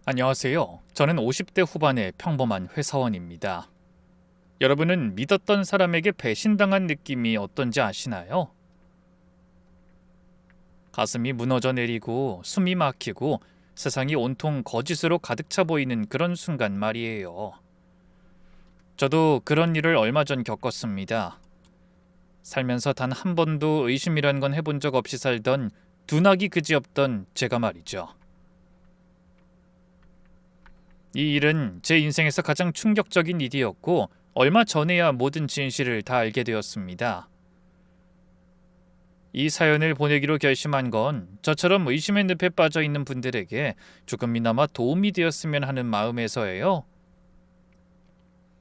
안녕하세요. 저는 50대 후반의 평범한 회사원입니다. 여러분은 믿었던 사람에게 배신당한 느낌이 어떤지 아시나요? 가슴이 무너져 내리고 숨이 막히고 세상이 온통 거짓으로 가득 차 보이는 그런 순간 말이에요. 저도 그런 일을 얼마 전 겪었습니다. 살면서 단 한 번도 의심이란 건 해본 적 없이 살던 둔하기 그지없던 제가 말이죠. 이 일은 제 인생에서 가장 충격적인 일이었고 얼마 전에야 모든 진실을 다 알게 되었습니다. 이 사연을 보내기로 결심한 건 저처럼 의심의 늪에 빠져 있는 분들에게 조금이나마 도움이 되었으면 하는 마음에서예요.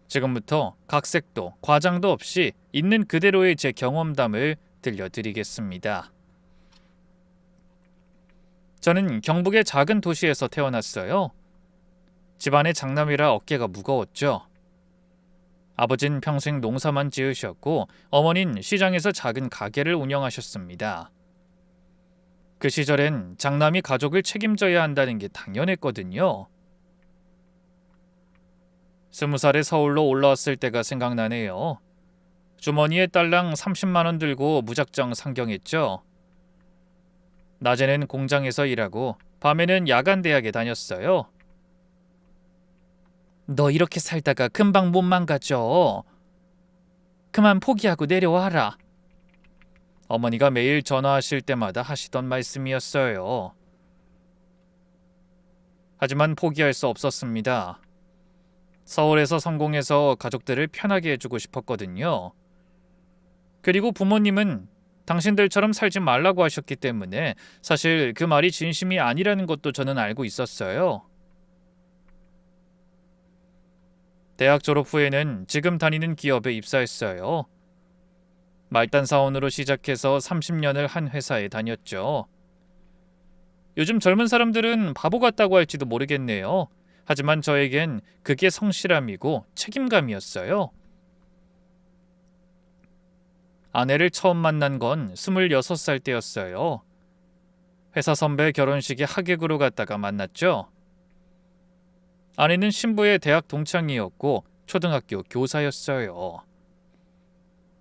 지금부터 각색도 과장도 없이 있는 그대로의 제 경험담을 들려드리겠습니다. 저는 경북의 작은 도시에서 태어났어요. 집안의 장남이라 어깨가 무거웠죠. 아버진 평생 농사만 지으셨고 어머닌 시장에서 작은 가게를 운영하셨습니다. 그 시절엔 장남이 가족을 책임져야 한다는 게 당연했거든요. 20살에 서울로 올라왔을 때가 생각나네요. 주머니에 딸랑 30만 원 들고 무작정 상경했죠. 낮에는 공장에서 일하고 밤에는 야간 대학에 다녔어요. 너 이렇게 살다가 금방 못 망가져. 그만 포기하고 내려와라. 어머니가 매일 전화하실 때마다 하시던 말씀이었어요. 하지만 포기할 수 없었습니다. 서울에서 성공해서 가족들을 편하게 해주고 싶었거든요. 그리고 부모님은 당신들처럼 살지 말라고 하셨기 때문에 사실 그 말이 진심이 아니라는 것도 저는 알고 있었어요. 대학 졸업 후에는 지금 다니는 기업에 입사했어요. 말단 사원으로 시작해서 30년을 한 회사에 다녔죠. 요즘 젊은 사람들은 바보 같다고 할지도 모르겠네요. 하지만 저에겐 그게 성실함이고 책임감이었어요. 아내를 처음 만난 건 26살 때였어요. 회사 선배 결혼식에 하객으로 갔다가 만났죠. 아내는 신부의 대학 동창이었고 초등학교 교사였어요.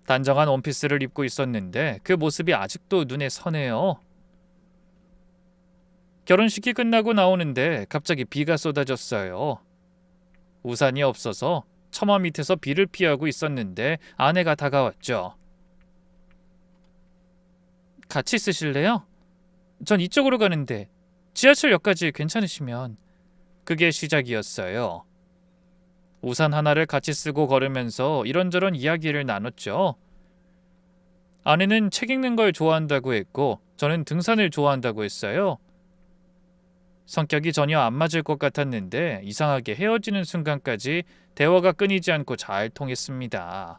단정한 원피스를 입고 있었는데 그 모습이 아직도 눈에 선해요. 결혼식이 끝나고 나오는데 갑자기 비가 쏟아졌어요. 우산이 없어서 처마 밑에서 비를 피하고 있었는데 아내가 다가왔죠. 같이 쓰실래요? 전 이쪽으로 가는데 지하철역까지 괜찮으시면. 그게 시작이었어요. 우산 하나를 같이 쓰고 걸으면서 이런저런 이야기를 나눴죠. 아내는 책 읽는 걸 좋아한다고 했고 저는 등산을 좋아한다고 했어요. 성격이 전혀 안 맞을 것 같았는데 이상하게 헤어지는 순간까지 대화가 끊이지 않고 잘 통했습니다.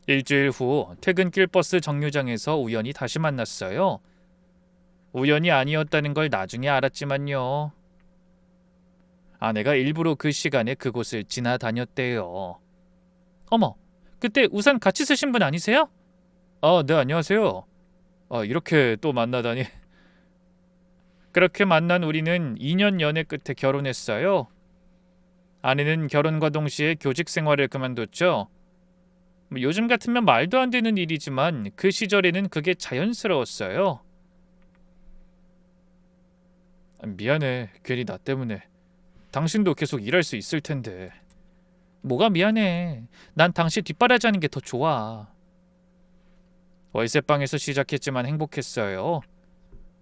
일주일 후 퇴근길 버스 정류장에서 우연히 다시 만났어요. 우연이 아니었다는 걸 나중에 알았지만요. 아내가 일부러 그 시간에 그곳을 지나다녔대요. 어머, 그때 우산 같이 쓰신 분 아니세요? 네, 안녕하세요. 이렇게 또 만나다니. 그렇게 만난 우리는 2년 연애 끝에 결혼했어요. 아내는 결혼과 동시에 교직 생활을 그만뒀죠. 요즘 같으면 말도 안 되는 일이지만 그 시절에는 그게 자연스러웠어요. 미안해, 괜히 나 때문에. 당신도 계속 일할 수 있을 텐데. 뭐가 미안해. 난 당신 뒷바라지하는 게 더 좋아. 월세방에서 시작했지만 행복했어요.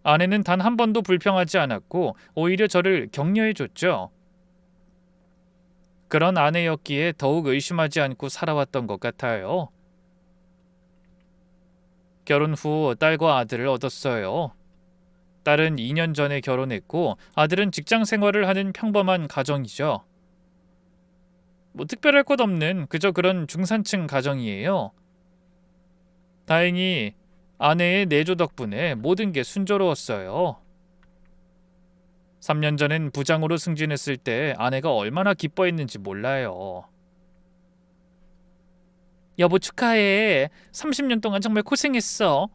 아내는 단 한 번도 불평하지 않았고 오히려 저를 격려해줬죠. 그런 아내였기에 더욱 의심하지 않고 살아왔던 것 같아요. 결혼 후 딸과 아들을 얻었어요. 딸은 2년 전에 결혼했고 아들은 직장 생활을 하는 평범한 가정이죠. 특별할 것 없는 그저 그런 중산층 가정이에요. 다행히 아내의 내조 덕분에 모든 게 순조로웠어요. 3년 전엔 부장으로 승진했을 때 아내가 얼마나 기뻐했는지 몰라요. 여보 축하해. 30년 동안 정말 고생했어.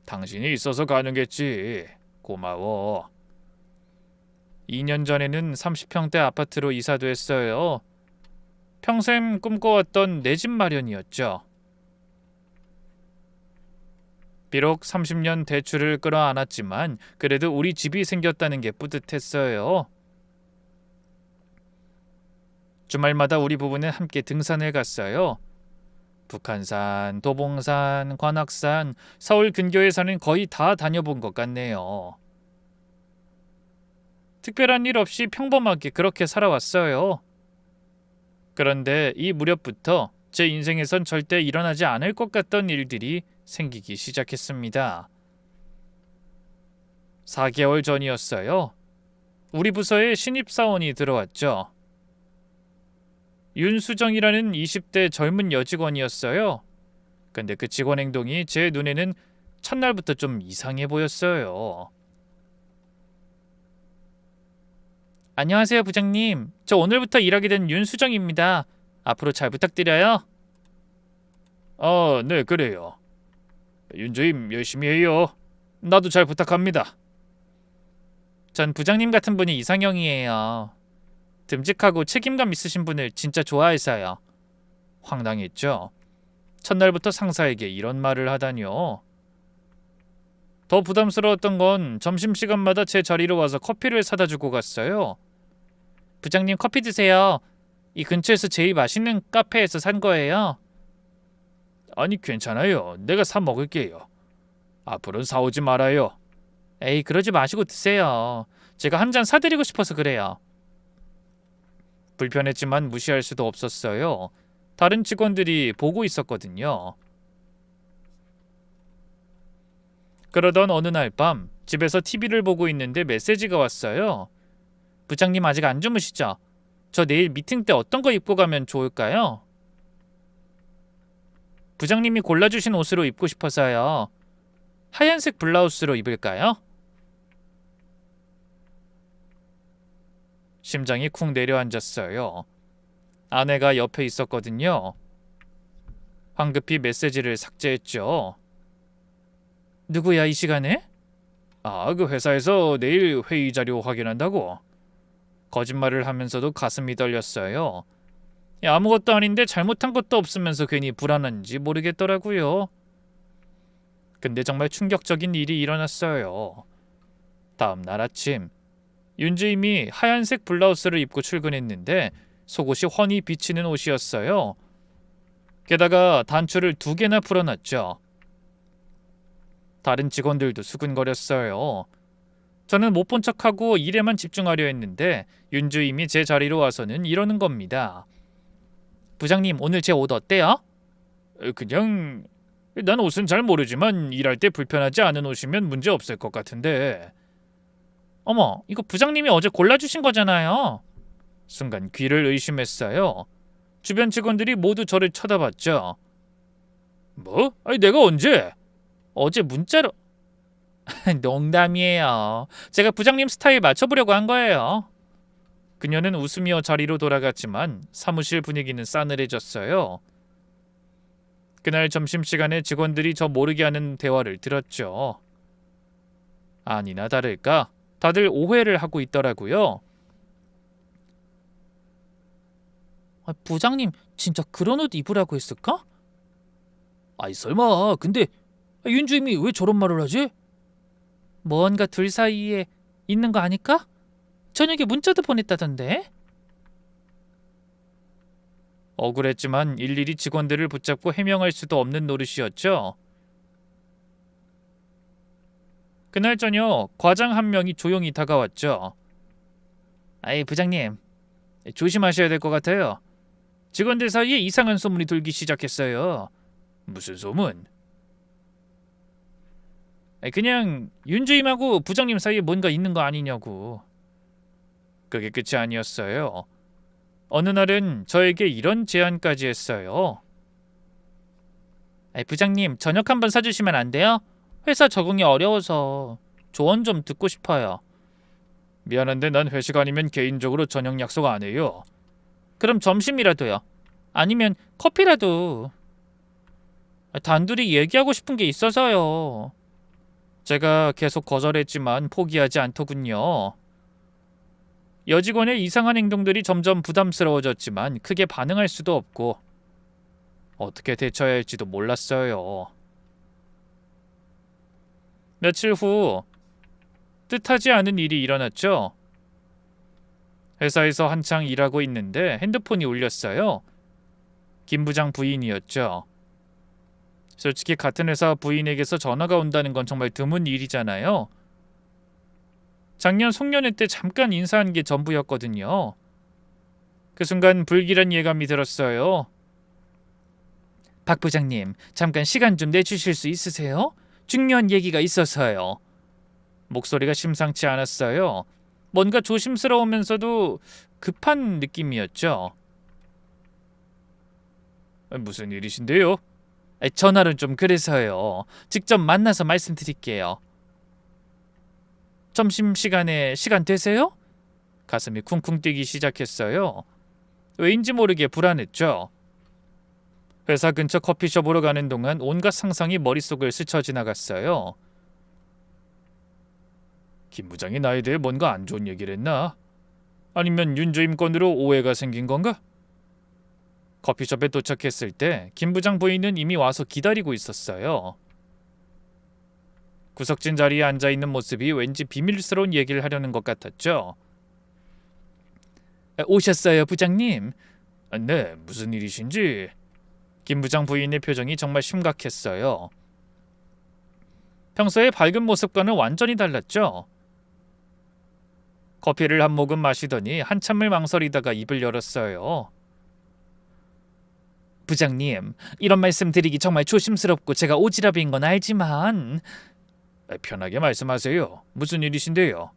당신이 있어서 가능했지. 고마워. 2년 전에는 30평대 아파트로 이사됐어요. 평생 꿈꿔왔던 내 집 마련이었죠. 비록 30년 대출을 끌어안았지만 그래도 우리 집이 생겼다는 게 뿌듯했어요. 주말마다 우리 부부는 함께 등산을 갔어요. 북한산, 도봉산, 관악산, 서울 근교의 산은 거의 다 다녀본 것 같네요. 특별한 일 없이 평범하게 그렇게 살아왔어요. 그런데 이 무렵부터 제 인생에선 절대 일어나지 않을 것 같던 일들이 생기기 시작했습니다. 4개월 전이었어요. 우리 부서에 신입사원이 들어왔죠. 윤수정이라는 20대 젊은 여직원이었어요. 근데 그 직원 행동이 제 눈에는 첫날부터 좀 이상해 보였어요. 안녕하세요, 부장님. 저 오늘부터 일하게 된 윤수정입니다. 앞으로 잘 부탁드려요. 네, 그래요. 윤주임 열심히 해요. 나도 잘 부탁합니다. 전 부장님 같은 분이 이상형이에요. 듬직하고 책임감 있으신 분을 진짜 좋아해서요. 황당했죠. 첫날부터 상사에게 이런 말을 하다니요. 더 부담스러웠던 건 점심시간마다 제 자리로 와서 커피를 사다 주고 갔어요. 부장님 커피 드세요. 이 근처에서 제일 맛있는 카페에서 산 거예요. 아니 괜찮아요. 내가 사 먹을게요. 앞으로는 사오지 말아요. 에이 그러지 마시고 드세요. 제가 한 잔 사드리고 싶어서 그래요. 불편했지만 무시할 수도 없었어요. 다른 직원들이 보고 있었거든요. 그러던 어느 날 밤 집에서 TV를 보고 있는데 메시지가 왔어요. 부장님 아직 안 주무시죠? 저 내일 미팅 때 어떤 거 입고 가면 좋을까요? 부장님이 골라주신 옷으로 입고 싶어서요. 하얀색 블라우스로 입을까요? 심장이 쿵 내려앉았어요. 아내가 옆에 있었거든요. 황급히 메시지를 삭제했죠. 누구야 이 시간에? 그 회사에서 내일 회의 자료 확인한다고. 거짓말을 하면서도 가슴이 떨렸어요. 아무것도 아닌데 잘못한 것도 없으면서 괜히 불안한지 모르겠더라고요. 근데 정말 충격적인 일이 일어났어요. 다음 날 아침 윤주임이 하얀색 블라우스를 입고 출근했는데 속옷이 훤히 비치는 옷이었어요. 게다가 단추를 2개나 풀어놨죠. 다른 직원들도 수근거렸어요. 저는 못 본 척하고 일에만 집중하려 했는데 윤주임이 제 자리로 와서는 이러는 겁니다. 부장님 오늘 제 옷 어때요? 그냥 난 옷은 잘 모르지만 일할 때 불편하지 않은 옷이면 문제 없을 것 같은데. 어머 이거 부장님이 어제 골라주신 거잖아요. 순간 귀를 의심했어요. 주변 직원들이 모두 저를 쳐다봤죠. 뭐? 아니 내가 언제? 어제 문자로. 농담이에요. 제가 부장님 스타일 맞춰보려고 한 거예요. 그녀는 웃으며 자리로 돌아갔지만 사무실 분위기는 싸늘해졌어요. 그날 점심시간에 직원들이 저 모르게 하는 대화를 들었죠. 아니나 다를까 다들 오해를 하고 있더라고요. 부장님 진짜 그런 옷 입으라고 했을까? 아이 설마 근데 윤주임이 왜 저런 말을 하지? 뭔가 둘 사이에 있는 거 아닐까? 저녁에 문자도 보냈다던데. 억울했지만 일일이 직원들을 붙잡고 해명할 수도 없는 노릇이었죠. 그날 저녁 과장 한 명이 조용히 다가왔죠. 아이 부장님 조심하셔야 될 것 같아요. 직원들 사이에 이상한 소문이 돌기 시작했어요. 무슨 소문? 그냥 윤주임하고 부장님 사이에 뭔가 있는 거 아니냐고. 그게 끝이 아니었어요. 어느 날은 저에게 이런 제안까지 했어요. 부장님 저녁 한번 사주시면 안 돼요? 회사 적응이 어려워서 조언 좀 듣고 싶어요. 미안한데 난 회식 아니면 개인적으로 저녁 약속 안 해요. 그럼 점심이라도요. 아니면 커피라도. 단둘이 얘기하고 싶은 게 있어서요. 제가 계속 거절했지만 포기하지 않더군요. 여직원의 이상한 행동들이 점점 부담스러워졌지만 크게 반응할 수도 없고 어떻게 대처해야 할지도 몰랐어요. 며칠 후 뜻하지 않은 일이 일어났죠. 회사에서 한창 일하고 있는데 핸드폰이 울렸어요. 김 부장 부인이었죠. 솔직히 같은 회사 부인에게서 전화가 온다는 건 정말 드문 일이잖아요. 작년 송년회 때 잠깐 인사한 게 전부였거든요. 그 순간 불길한 예감이 들었어요. 박 부장님, 잠깐 시간 좀 내주실 수 있으세요? 중요한 얘기가 있어서요. 목소리가 심상치 않았어요. 뭔가 조심스러우면서도 급한 느낌이었죠. 무슨 일이신데요? 전화로 좀 그래서요. 직접 만나서 말씀드릴게요. 점심시간에 시간 되세요? 가슴이 쿵쿵 뛰기 시작했어요. 왜인지 모르게 불안했죠. 회사 근처 커피숍으로 가는 동안 온갖 상상이 머릿속을 스쳐 지나갔어요. 김 부장이 나에 대해 뭔가 안 좋은 얘기를 했나? 아니면 윤주임 건으로 오해가 생긴 건가? 커피숍에 도착했을 때 김 부장 부인은 이미 와서 기다리고 있었어요. 구석진 자리에 앉아있는 모습이 왠지 비밀스러운 얘기를 하려는 것 같았죠. 오셨어요, 부장님? 네, 무슨 일이신지? 김 부장 부인의 표정이 정말 심각했어요. 평소의 밝은 모습과는 완전히 달랐죠. 커피를 한 모금 마시더니 한참을 망설이다가 입을 열었어요. 부장님, 이런 말씀 드리기 정말 조심스럽고 제가 오지랖인 건 알지만 편하게 말씀하세요. 무슨 일이신데요?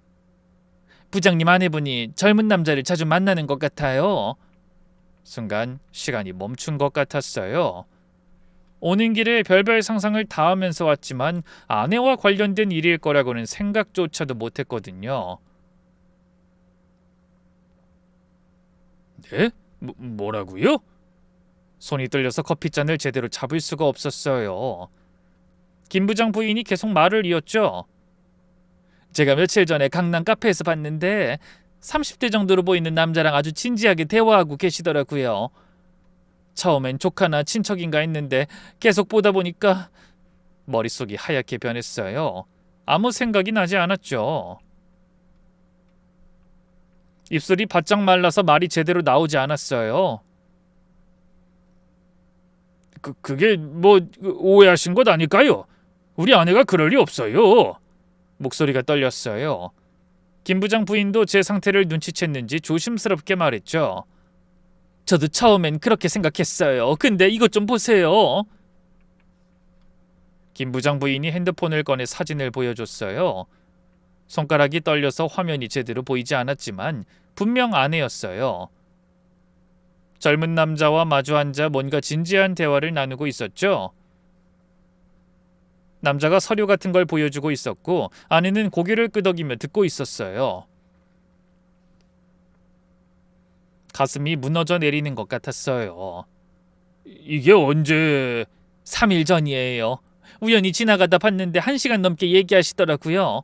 부장님 아내분이 젊은 남자를 자주 만나는 것 같아요. 순간 시간이 멈춘 것 같았어요. 오는 길에 별별 상상을 다 하면서 왔지만 아내와 관련된 일일 거라고는 생각조차도 못했거든요. 네? 뭐라고요? 손이 떨려서 커피잔을 제대로 잡을 수가 없었어요. 김 부장 부인이 계속 말을 이었죠. 제가 며칠 전에 강남 카페에서 봤는데 30대 정도로 보이는 남자랑 아주 진지하게 대화하고 계시더라고요. 처음엔 조카나 친척인가 했는데 계속 보다 보니까 머릿속이 하얗게 변했어요. 아무 생각이 나지 않았죠. 입술이 바짝 말라서 말이 제대로 나오지 않았어요. 그게 뭐 오해하신 것 아닐까요? 우리 아내가 그럴 리 없어요. 목소리가 떨렸어요. 김 부장 부인도 제 상태를 눈치챘는지 조심스럽게 말했죠. 저도 처음엔 그렇게 생각했어요. 근데 이것 좀 보세요. 김 부장 부인이 핸드폰을 꺼내 사진을 보여줬어요. 손가락이 떨려서 화면이 제대로 보이지 않았지만 분명 아내였어요. 젊은 남자와 마주 앉아 뭔가 진지한 대화를 나누고 있었죠. 남자가 서류 같은 걸 보여주고 있었고 아내는 고개를 끄덕이며 듣고 있었어요. 가슴이 무너져 내리는 것 같았어요. 이게 언제... 3일 전이에요. 우연히 지나가다 봤는데 1시간 넘게 얘기하시더라고요.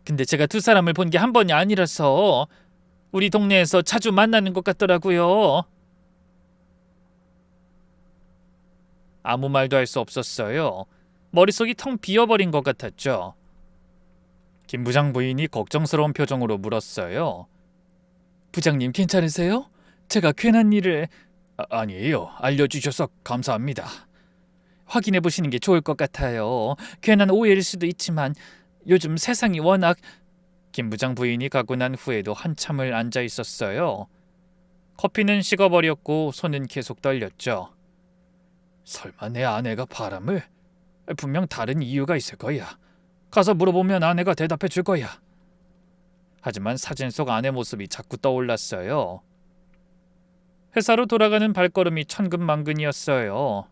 근데 제가 두 사람을 본 게 한 번이 아니라서 우리 동네에서 자주 만나는 것 같더라고요. 아무 말도 할 수 없었어요. 머릿속이 텅 비어버린 것 같았죠. 김 부장 부인이 걱정스러운 표정으로 물었어요. 부장님 괜찮으세요? 제가 괜한 일을... 아니에요. 알려주셔서 감사합니다. 확인해 보시는 게 좋을 것 같아요. 괜한 오해일 수도 있지만 요즘 세상이 워낙... 김 부장 부인이 가고 난 후에도 한참을 앉아 있었어요. 커피는 식어버렸고 손은 계속 떨렸죠. 설마 내 아내가 바람을? 분명 다른 이유가 있을 거야. 가서 물어보면 아내가 대답해 줄 거야. 하지만 사진 속 아내 모습이 자꾸 떠올랐어요. 회사로 돌아가는 발걸음이 천근만근이었어요.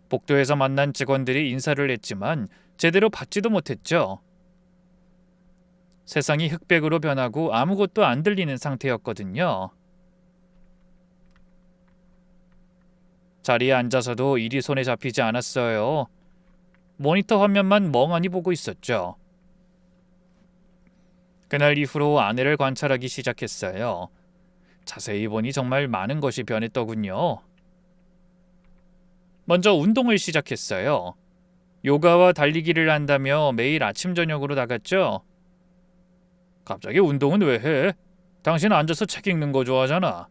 복도에서 만난 직원들이 인사를 했지만 제대로 받지도 못했죠. 세상이 흑백으로 변하고 아무것도 안 들리는 상태였거든요. 자리에 앉아서도 일이 손에 잡히지 않았어요. 모니터 화면만 멍하니 보고 있었죠. 그날 이후로 아내를 관찰하기 시작했어요. 자세히 보니 정말 많은 것이 변했더군요. 먼저 운동을 시작했어요. 요가와 달리기를 한다며 매일 아침 저녁으로 나갔죠. 갑자기 운동은 왜 해? 당신 앉아서 책 읽는 거 좋아하잖아.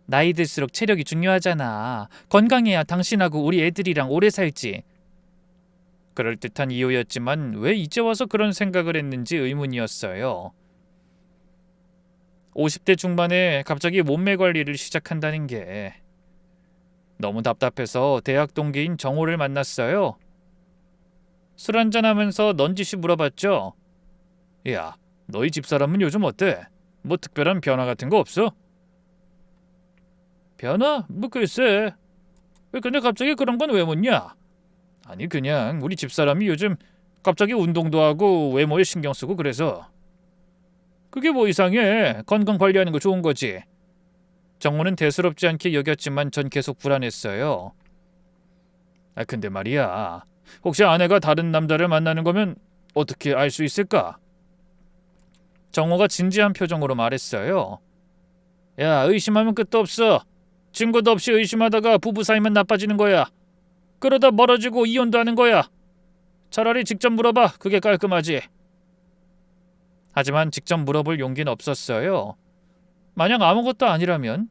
나이 들수록 체력이 중요하잖아. 건강해야 당신하고 우리 애들이랑 오래 살지. 그럴듯한 이유였지만 왜 이제 와서 그런 생각을 했는지 의문이었어요. 50대 중반에 갑자기 몸매 관리를 시작한다는 게 너무 답답해서 대학 동기인 정호를 만났어요. 술 한잔하면서 넌지시 물어봤죠. 야, 너희 집사람은 요즘 어때? 뭐 특별한 변화 같은 거 없어? 변화? 뭐 글쎄. 근데 갑자기 그런 건 왜 묻냐? 아니 그냥 우리 집사람이 요즘 갑자기 운동도 하고 외모에 신경 쓰고 그래서. 그게 뭐 이상해. 건강 관리하는 거 좋은 거지. 정모는 대수롭지 않게 여겼지만 전 계속 불안했어요. 근데 말이야. 혹시 아내가 다른 남자를 만나는 거면 어떻게 알 수 있을까? 정호가 진지한 표정으로 말했어요. 야, 의심하면 끝도 없어. 증거도 없이 의심하다가 부부 사이만 나빠지는 거야. 그러다 멀어지고 이혼도 하는 거야. 차라리 직접 물어봐. 그게 깔끔하지. 하지만 직접 물어볼 용기는 없었어요. 만약 아무것도 아니라면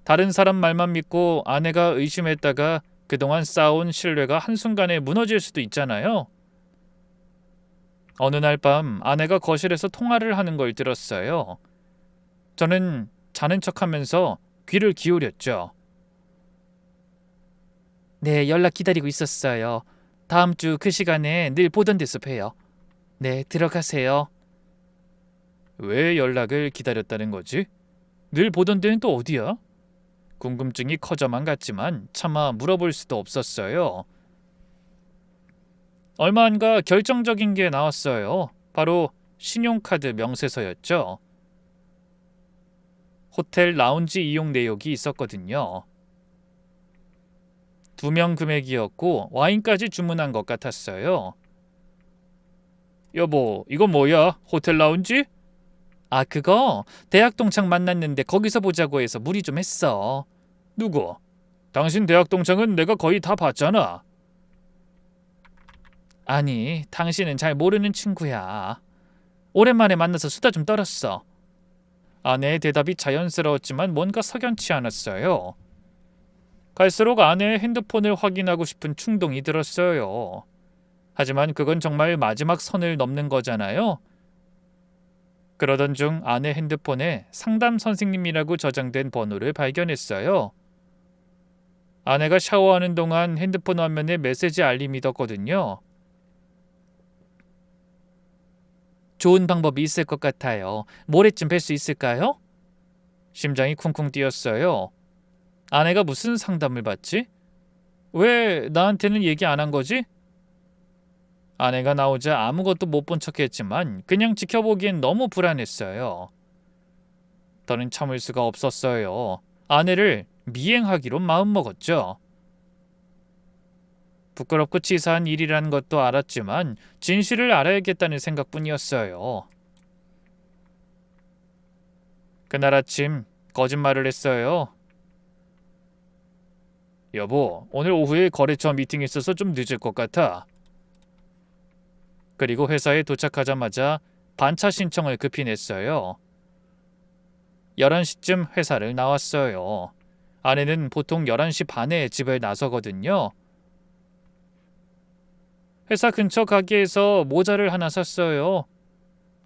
다른 사람 말만 믿고 아내가 의심했다가 그동안 쌓아온 신뢰가 한순간에 무너질 수도 있잖아요. 어느 날 밤 아내가 거실에서 통화를 하는 걸 들었어요. 저는 자는 척하면서 귀를 기울였죠. 네, 연락 기다리고 있었어요. 다음 주 그 시간에 늘 보던 데서 봬요. 네, 들어가세요. 왜 연락을 기다렸다는 거지? 늘 보던 데는 또 어디야? 궁금증이 커져만 갔지만 차마 물어볼 수도 없었어요. 얼마 안가 결정적인 게 나왔어요. 바로 신용카드 명세서였죠. 호텔 라운지 이용 내역이 있었거든요. 2명 금액이었고 와인까지 주문한 것 같았어요. 여보, 이거 뭐야? 호텔 라운지? 그거 대학 동창 만났는데 거기서 보자고 해서 무리 좀 했어. 누구? 당신 대학 동창은 내가 거의 다 봤잖아. 아니, 당신은 잘 모르는 친구야. 오랜만에 만나서 수다 좀 떨었어. 아내의 대답이 자연스러웠지만 뭔가 석연치 않았어요. 갈수록 아내의 핸드폰을 확인하고 싶은 충동이 들었어요. 하지만 그건 정말 마지막 선을 넘는 거잖아요. 그러던 중 아내 핸드폰에 상담 선생님이라고 저장된 번호를 발견했어요. 아내가 샤워하는 동안 핸드폰 화면에 메시지 알림이 떴거든요. 좋은 방법이 있을 것 같아요. 모레쯤 뵐 수 있을까요? 심장이 쿵쿵 뛰었어요. 아내가 무슨 상담을 받지? 왜 나한테는 얘기 안 한 거지? 아내가 나오자 아무것도 못 본 척했지만 그냥 지켜보기엔 너무 불안했어요. 더는 참을 수가 없었어요. 아내를 미행하기로 마음먹었죠. 부끄럽고 치사한 일이라는 것도 알았지만 진실을 알아야겠다는 생각뿐이었어요. 그날 아침 거짓말을 했어요. 여보, 오늘 오후에 거래처 미팅이 있어서 좀 늦을 것 같아. 그리고 회사에 도착하자마자 반차 신청을 급히 냈어요. 11시쯤 회사를 나왔어요. 아내는 보통 11시 반에 집을 나서거든요. 회사 근처 가게에서 모자를 하나 샀어요.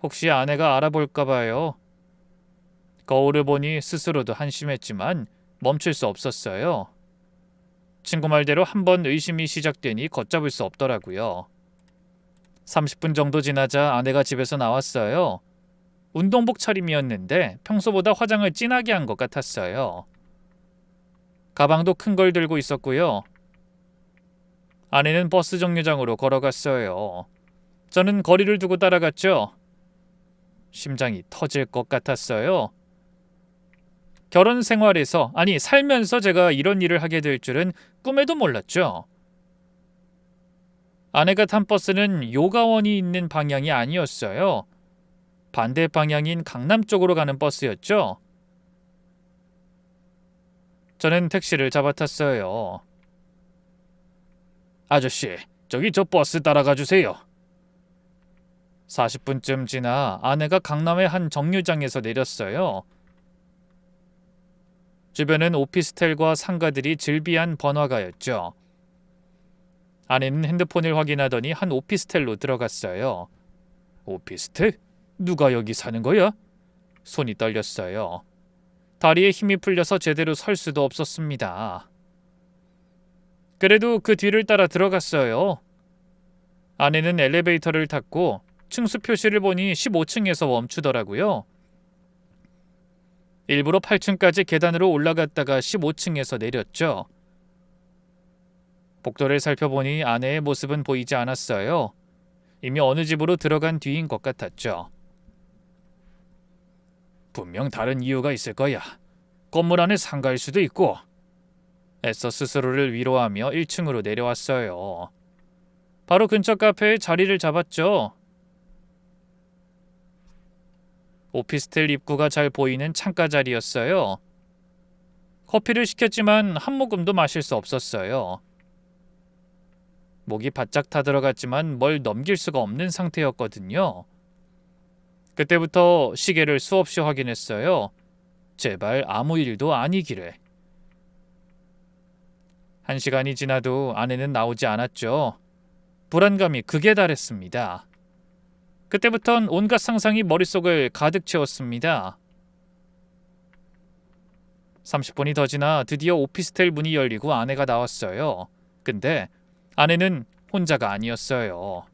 혹시 아내가 알아볼까 봐요. 거울을 보니 스스로도 한심했지만 멈출 수 없었어요. 친구 말대로 한번 의심이 시작되니 걷잡을 수 없더라고요. 30분 정도 지나자 아내가 집에서 나왔어요. 운동복 차림이었는데 평소보다 화장을 진하게 한 것 같았어요. 가방도 큰 걸 들고 있었고요. 아내는 버스 정류장으로 걸어갔어요. 저는 거리를 두고 따라갔죠. 심장이 터질 것 같았어요. 결혼 생활에서, 아니 살면서 제가 이런 일을 하게 될 줄은 꿈에도 몰랐죠. 아내가 탄 버스는 요가원이 있는 방향이 아니었어요. 반대 방향인 강남 쪽으로 가는 버스였죠. 저는 택시를 잡아탔어요. 아저씨, 저기 저 버스 따라가 주세요. 40분쯤 지나 아내가 강남의 한 정류장에서 내렸어요. 주변은 오피스텔과 상가들이 즐비한 번화가였죠. 아내는 핸드폰을 확인하더니 한 오피스텔로 들어갔어요. 오피스텔? 누가 여기 사는 거야? 손이 떨렸어요. 다리에 힘이 풀려서 제대로 설 수도 없었습니다. 그래도 그 뒤를 따라 들어갔어요. 아내는 엘리베이터를 탔고 층수 표시를 보니 15층에서 멈추더라고요. 일부러 8층까지 계단으로 올라갔다가 15층에서 내렸죠. 복도를 살펴보니 아내의 모습은 보이지 않았어요. 이미 어느 집으로 들어간 뒤인 것 같았죠. 분명 다른 이유가 있을 거야. 건물 안에 상가일 수도 있고. 애써 스스로를 위로하며 1층으로 내려왔어요. 바로 근처 카페에 자리를 잡았죠. 오피스텔 입구가 잘 보이는 창가 자리였어요. 커피를 시켰지만 한 모금도 마실 수 없었어요. 목이 바짝 타들어갔지만 뭘 넘길 수가 없는 상태였거든요. 그때부터 시계를 수없이 확인했어요. 제발 아무 일도 아니기를. 1시간이 지나도 아내는 나오지 않았죠. 불안감이 극에 달했습니다. 그때부턴 온갖 상상이 머릿속을 가득 채웠습니다. 30분이 더 지나 드디어 오피스텔 문이 열리고 아내가 나왔어요. 근데 아내는 혼자가 아니었어요.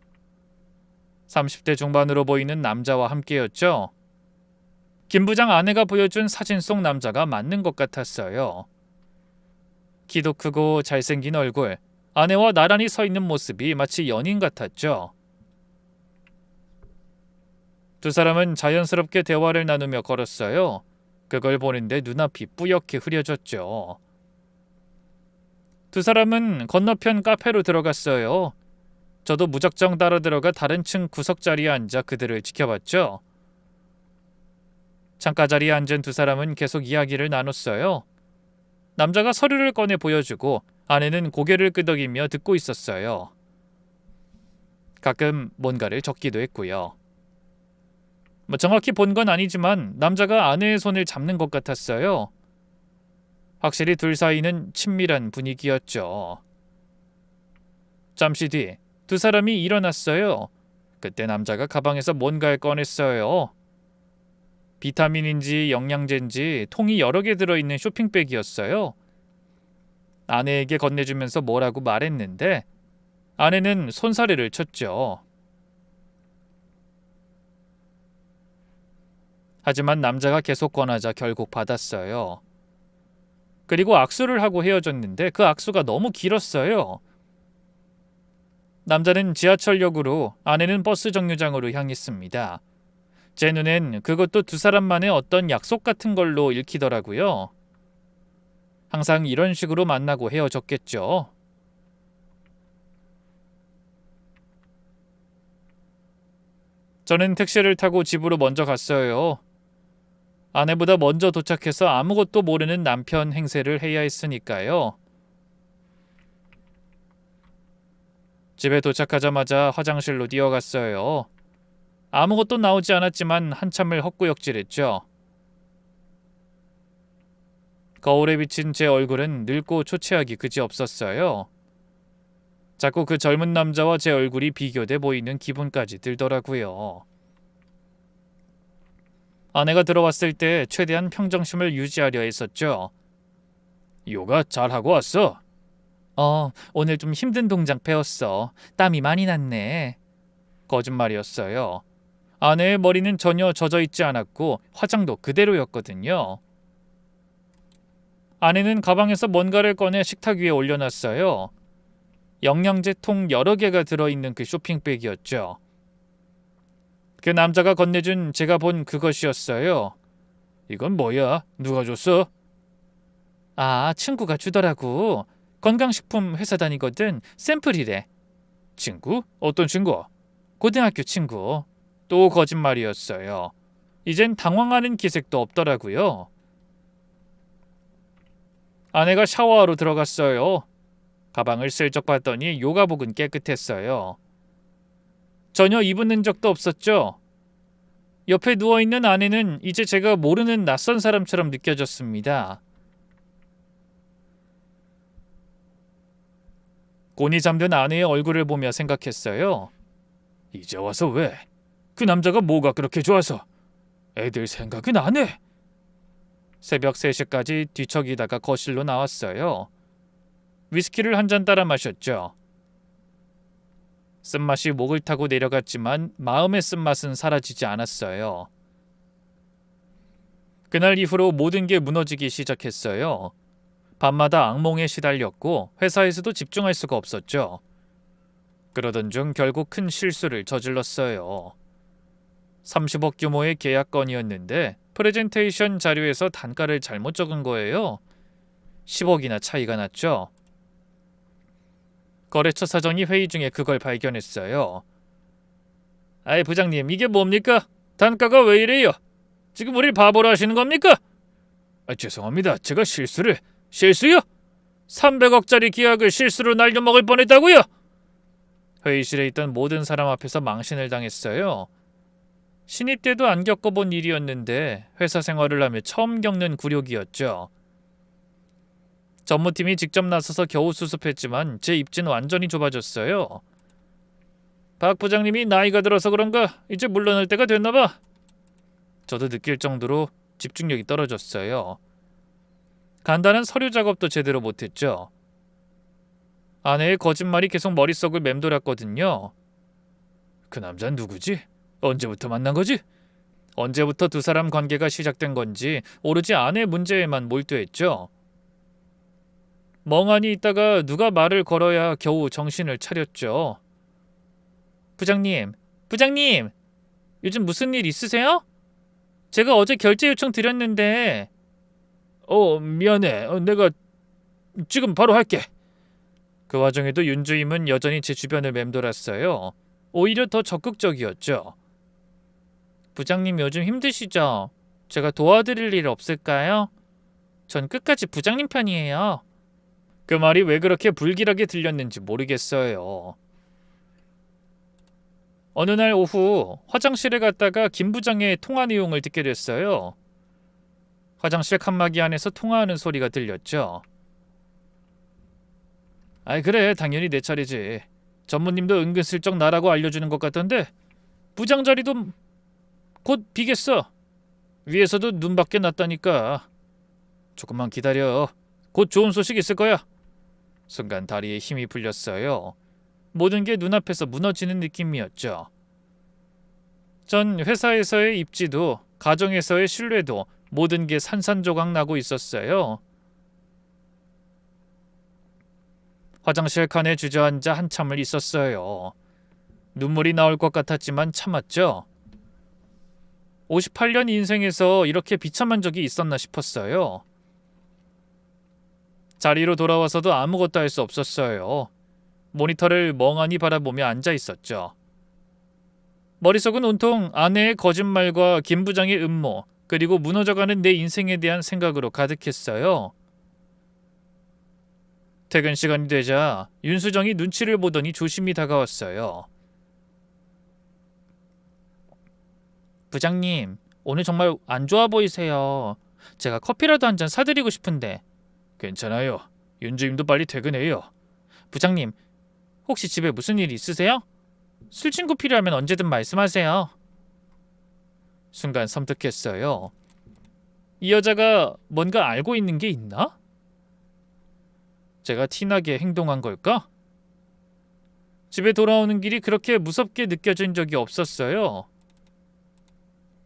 30대 중반으로 보이는 남자와 함께였죠. 김 부장 아내가 보여준 사진 속 남자가 맞는 것 같았어요. 키도 크고 잘생긴 얼굴, 아내와 나란히 서 있는 모습이 마치 연인 같았죠. 두 사람은 자연스럽게 대화를 나누며 걸었어요. 그걸 보는데 눈앞이 뿌옇게 흐려졌죠. 두 사람은 건너편 카페로 들어갔어요. 저도 무작정 따라 들어가 다른 층 구석 자리에 앉아 그들을 지켜봤죠. 창가 자리에 앉은 두 사람은 계속 이야기를 나눴어요. 남자가 서류를 꺼내 보여주고 아내는 고개를 끄덕이며 듣고 있었어요. 가끔 뭔가를 적기도 했고요. 정확히 본 건 아니지만 남자가 아내의 손을 잡는 것 같았어요. 확실히 둘 사이는 친밀한 분위기였죠. 잠시 뒤 두 사람이 일어났어요. 그때 남자가 가방에서 뭔가를 꺼냈어요. 비타민인지 영양제인지 통이 여러 개 들어있는 쇼핑백이었어요. 아내에게 건네주면서 뭐라고 말했는데 아내는 손사래를 쳤죠. 하지만 남자가 계속 권하자 결국 받았어요. 그리고 악수를 하고 헤어졌는데 그 악수가 너무 길었어요. 남자는 지하철역으로, 아내는 버스 정류장으로 향했습니다. 제 눈엔 그것도 두 사람만의 어떤 약속 같은 걸로 읽히더라고요. 항상 이런 식으로 만나고 헤어졌겠죠. 저는 택시를 타고 집으로 먼저 갔어요. 아내보다 먼저 도착해서 아무것도 모르는 남편 행세를 해야 했으니까요. 집에 도착하자마자 화장실로 뛰어갔어요. 아무것도 나오지 않았지만 한참을 헛구역질했죠. 거울에 비친 제 얼굴은 늙고 초췌하기 그지없었어요. 자꾸 그 젊은 남자와 제 얼굴이 비교돼 보이는 기분까지 들더라고요. 아내가 들어왔을 때 최대한 평정심을 유지하려 했었죠. 요가 잘하고 왔어? 오늘 좀 힘든 동작 배웠어. 땀이 많이 났네. 거짓말이었어요. 아내의 머리는 전혀 젖어 있지 않았고 화장도 그대로였거든요. 아내는 가방에서 뭔가를 꺼내 식탁 위에 올려놨어요. 영양제 통 여러 개가 들어있는 그 쇼핑백이었죠. 그 남자가 건네준 제가 본 그것이었어요. 이건 뭐야? 누가 줬어? 아, 친구가 주더라고. 건강식품 회사 다니거든. 샘플이래. 친구? 어떤 친구? 고등학교 친구. 또 거짓말이었어요. 이젠 당황하는 기색도 없더라고요. 아내가 샤워하러 들어갔어요. 가방을 슬쩍 봤더니 요가복은 깨끗했어요. 전혀 입은 흔적도 없었죠. 옆에 누워있는 아내는 이제 제가 모르는 낯선 사람처럼 느껴졌습니다. 곤히 잠든 아내의 얼굴을 보며 생각했어요. 이제 와서 왜? 그 남자가 뭐가 그렇게 좋아서? 애들 생각은 안 해. 새벽 3시까지 뒤척이다가 거실로 나왔어요. 위스키를 한 잔 따라 마셨죠. 쓴맛이 목을 타고 내려갔지만 마음의 쓴맛은 사라지지 않았어요. 그날 이후로 모든 게 무너지기 시작했어요. 밤마다 악몽에 시달렸고 회사에서도 집중할 수가 없었죠. 그러던 중 결국 큰 실수를 저질렀어요. 30억 규모의 계약건이었는데 프레젠테이션 자료에서 단가를 잘못 적은 거예요. 10억이나 차이가 났죠. 거래처 사정이 회의 중에 그걸 발견했어요. 아이 부장님, 이게 뭡니까? 단가가 왜 이래요? 지금 우릴 바보로 하시는 겁니까? 죄송합니다. 제가 실수요? 300억짜리 계약을 실수로 날려먹을 뻔했다고요? 회의실에 있던 모든 사람 앞에서 망신을 당했어요. 신입 때도 안 겪어본 일이었는데 회사 생활을 하며 처음 겪는 굴욕이었죠. 전무팀이 직접 나서서 겨우 수습했지만 제 입지는 완전히 좁아졌어요. 박 부장님이 나이가 들어서 그런가 이제 물러날 때가 됐나 봐. 저도 느낄 정도로 집중력이 떨어졌어요. 간단한 서류 작업도 제대로 못했죠. 아내의 거짓말이 계속 머릿속을 맴돌았거든요. 그 남자는 누구지? 언제부터 만난 거지? 언제부터 두 사람 관계가 시작된 건지 오로지 아내 문제에만 몰두했죠. 멍하니 있다가 누가 말을 걸어야 겨우 정신을 차렸죠. 부장님, 요즘 무슨 일 있으세요? 제가 어제 결제 요청 드렸는데. 미안해. 내가 지금 바로 할게. 그 와중에도 윤주임은 여전히 제 주변을 맴돌았어요. 오히려 더 적극적이었죠. 부장님 요즘 힘드시죠? 제가 도와드릴 일 없을까요? 전 끝까지 부장님 편이에요. 그 말이 왜 그렇게 불길하게 들렸는지 모르겠어요. 어느 날 오후 화장실에 갔다가 김 부장의 통화 내용을 듣게 됐어요. 화장실 칸막이 안에서 통화하는 소리가 들렸죠. 아이 그래, 당연히 내 차례지. 전무님도 은근슬쩍 나라고 알려주는 것 같던데 부장 자리도 곧 비겠어. 위에서도 눈밖에 났다니까. 조금만 기다려. 곧 좋은 소식 있을 거야. 순간 다리에 힘이 풀렸어요. 모든 게 눈앞에서 무너지는 느낌이었죠. 전 회사에서의 입지도 가정에서의 신뢰도 모든 게 산산조각 나고 있었어요. 화장실 칸에 주저앉아 한참을 있었어요. 눈물이 나올 것 같았지만 참았죠. 58년 인생에서 이렇게 비참한 적이 있었나 싶었어요. 자리로 돌아와서도 아무것도 할 수 없었어요. 모니터를 멍하니 바라보며 앉아 있었죠. 머릿속은 온통 아내의 거짓말과 김 부장의 음모, 그리고 무너져가는 내 인생에 대한 생각으로 가득했어요. 퇴근 시간이 되자 윤수정이 눈치를 보더니 조심히 다가왔어요. 부장님, 오늘 정말 안 좋아 보이세요. 제가 커피라도 한 잔 사드리고 싶은데. 괜찮아요. 윤주임도 빨리 퇴근해요. 부장님, 혹시 집에 무슨 일 있으세요? 술친구 필요하면 언제든 말씀하세요. 순간 섬뜩했어요. 이 여자가 뭔가 알고 있는 게 있나? 제가 티나게 행동한 걸까? 집에 돌아오는 길이 그렇게 무섭게 느껴진 적이 없었어요.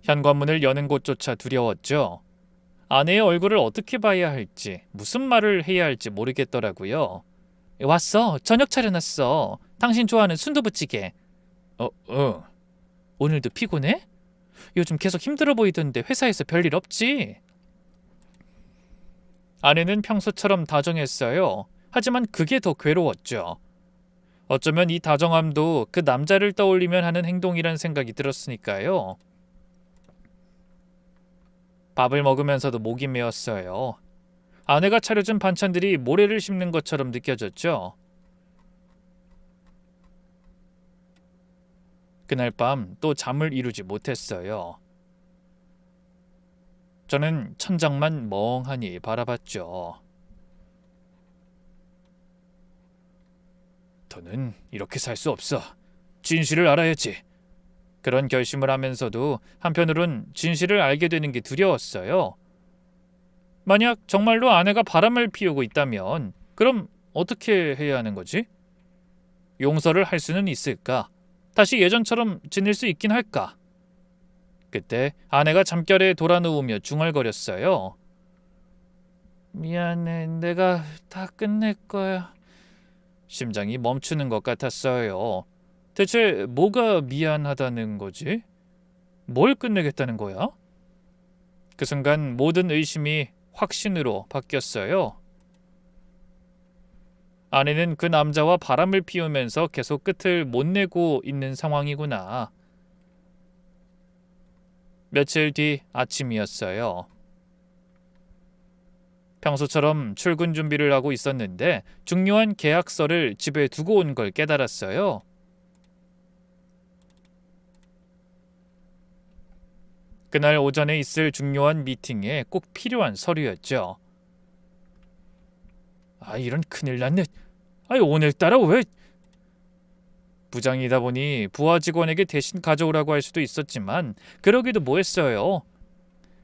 현관문을 여는 곳조차 두려웠죠. 아내의 얼굴을 어떻게 봐야 할지, 무슨 말을 해야 할지 모르겠더라고요. 왔어. 저녁 차려놨어. 당신 좋아하는 순두부찌개. 오늘도 피곤해? 요즘 계속 힘들어 보이던데 회사에서 별일 없지? 아내는 평소처럼 다정했어요. 하지만 그게 더 괴로웠죠. 어쩌면 이 다정함도 그 남자를 떠올리면 하는 행동이란 생각이 들었으니까요. 밥을 먹으면서도 목이 메었어요. 아내가 차려준 반찬들이 모래를 씹는 것처럼 느껴졌죠. 그날 밤 또 잠을 이루지 못했어요. 저는 천장만 멍하니 바라봤죠. 더는 이렇게 살 수 없어. 진실을 알아야지. 그런 결심을 하면서도 한편으론 진실을 알게 되는 게 두려웠어요. 만약 정말로 아내가 바람을 피우고 있다면 그럼 어떻게 해야 하는 거지? 용서를 할 수는 있을까? 다시 예전처럼 지낼 수 있긴 할까? 그때 아내가 잠결에 돌아 누우며 중얼거렸어요. 미안해, 내가 다 끝낼 거야. 심장이 멈추는 것 같았어요. 대체 뭐가 미안하다는 거지? 뭘 끝내겠다는 거야? 그 순간 모든 의심이 확신으로 바뀌었어요. 아내는 그 남자와 바람을 피우면서 계속 끝을 못 내고 있는 상황이구나. 며칠 뒤 아침이었어요. 평소처럼 출근 준비를 하고 있었는데 중요한 계약서를 집에 두고 온 걸 깨달았어요. 그날 오전에 있을 중요한 미팅에 꼭 필요한 서류였죠. 이런 큰일 났네. 오늘따라 왜... 부장이다 보니 부하 직원에게 대신 가져오라고 할 수도 있었지만 그러기도 뭐했어요.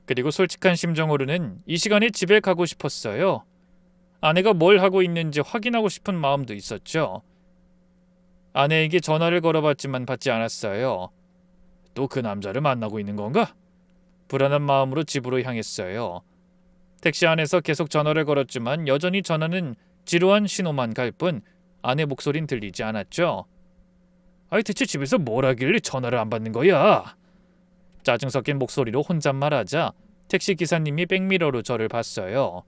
그리고 솔직한 심정으로는 이 시간에 집에 가고 싶었어요. 아내가 뭘 하고 있는지 확인하고 싶은 마음도 있었죠. 아내에게 전화를 걸어봤지만 받지 않았어요. 또 그 남자를 만나고 있는 건가? 불안한 마음으로 집으로 향했어요. 택시 안에서 계속 전화를 걸었지만 여전히 전화는 지루한 신호만 갈 뿐 아내 목소린 들리지 않았죠. 대체 집에서 뭘 하길래 전화를 안 받는 거야? 짜증 섞인 목소리로 혼잣말하자 택시 기사님이 백미러로 저를 봤어요.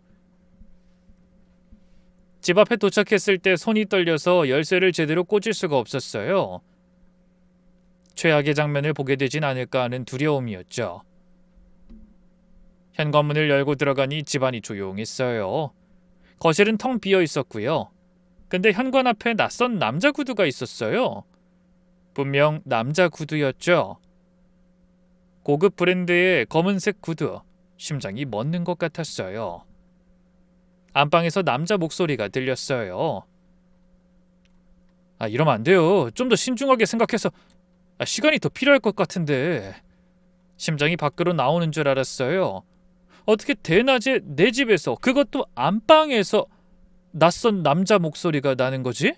집 앞에 도착했을 때 손이 떨려서 열쇠를 제대로 꽂을 수가 없었어요. 최악의 장면을 보게 되진 않을까 하는 두려움이었죠. 현관문을 열고 들어가니 집안이 조용했어요. 거실은 텅 비어 있었고요. 근데 현관 앞에 낯선 남자 구두가 있었어요. 분명 남자 구두였죠. 고급 브랜드의 검은색 구두. 심장이 멎는 것 같았어요. 안방에서 남자 목소리가 들렸어요. 이러면 안 돼요. 좀 더 신중하게 생각해서 시간이 더 필요할 것 같은데. 심장이 밖으로 나오는 줄 알았어요. 어떻게 대낮에 내 집에서, 그것도 안방에서 낯선 남자 목소리가 나는 거지?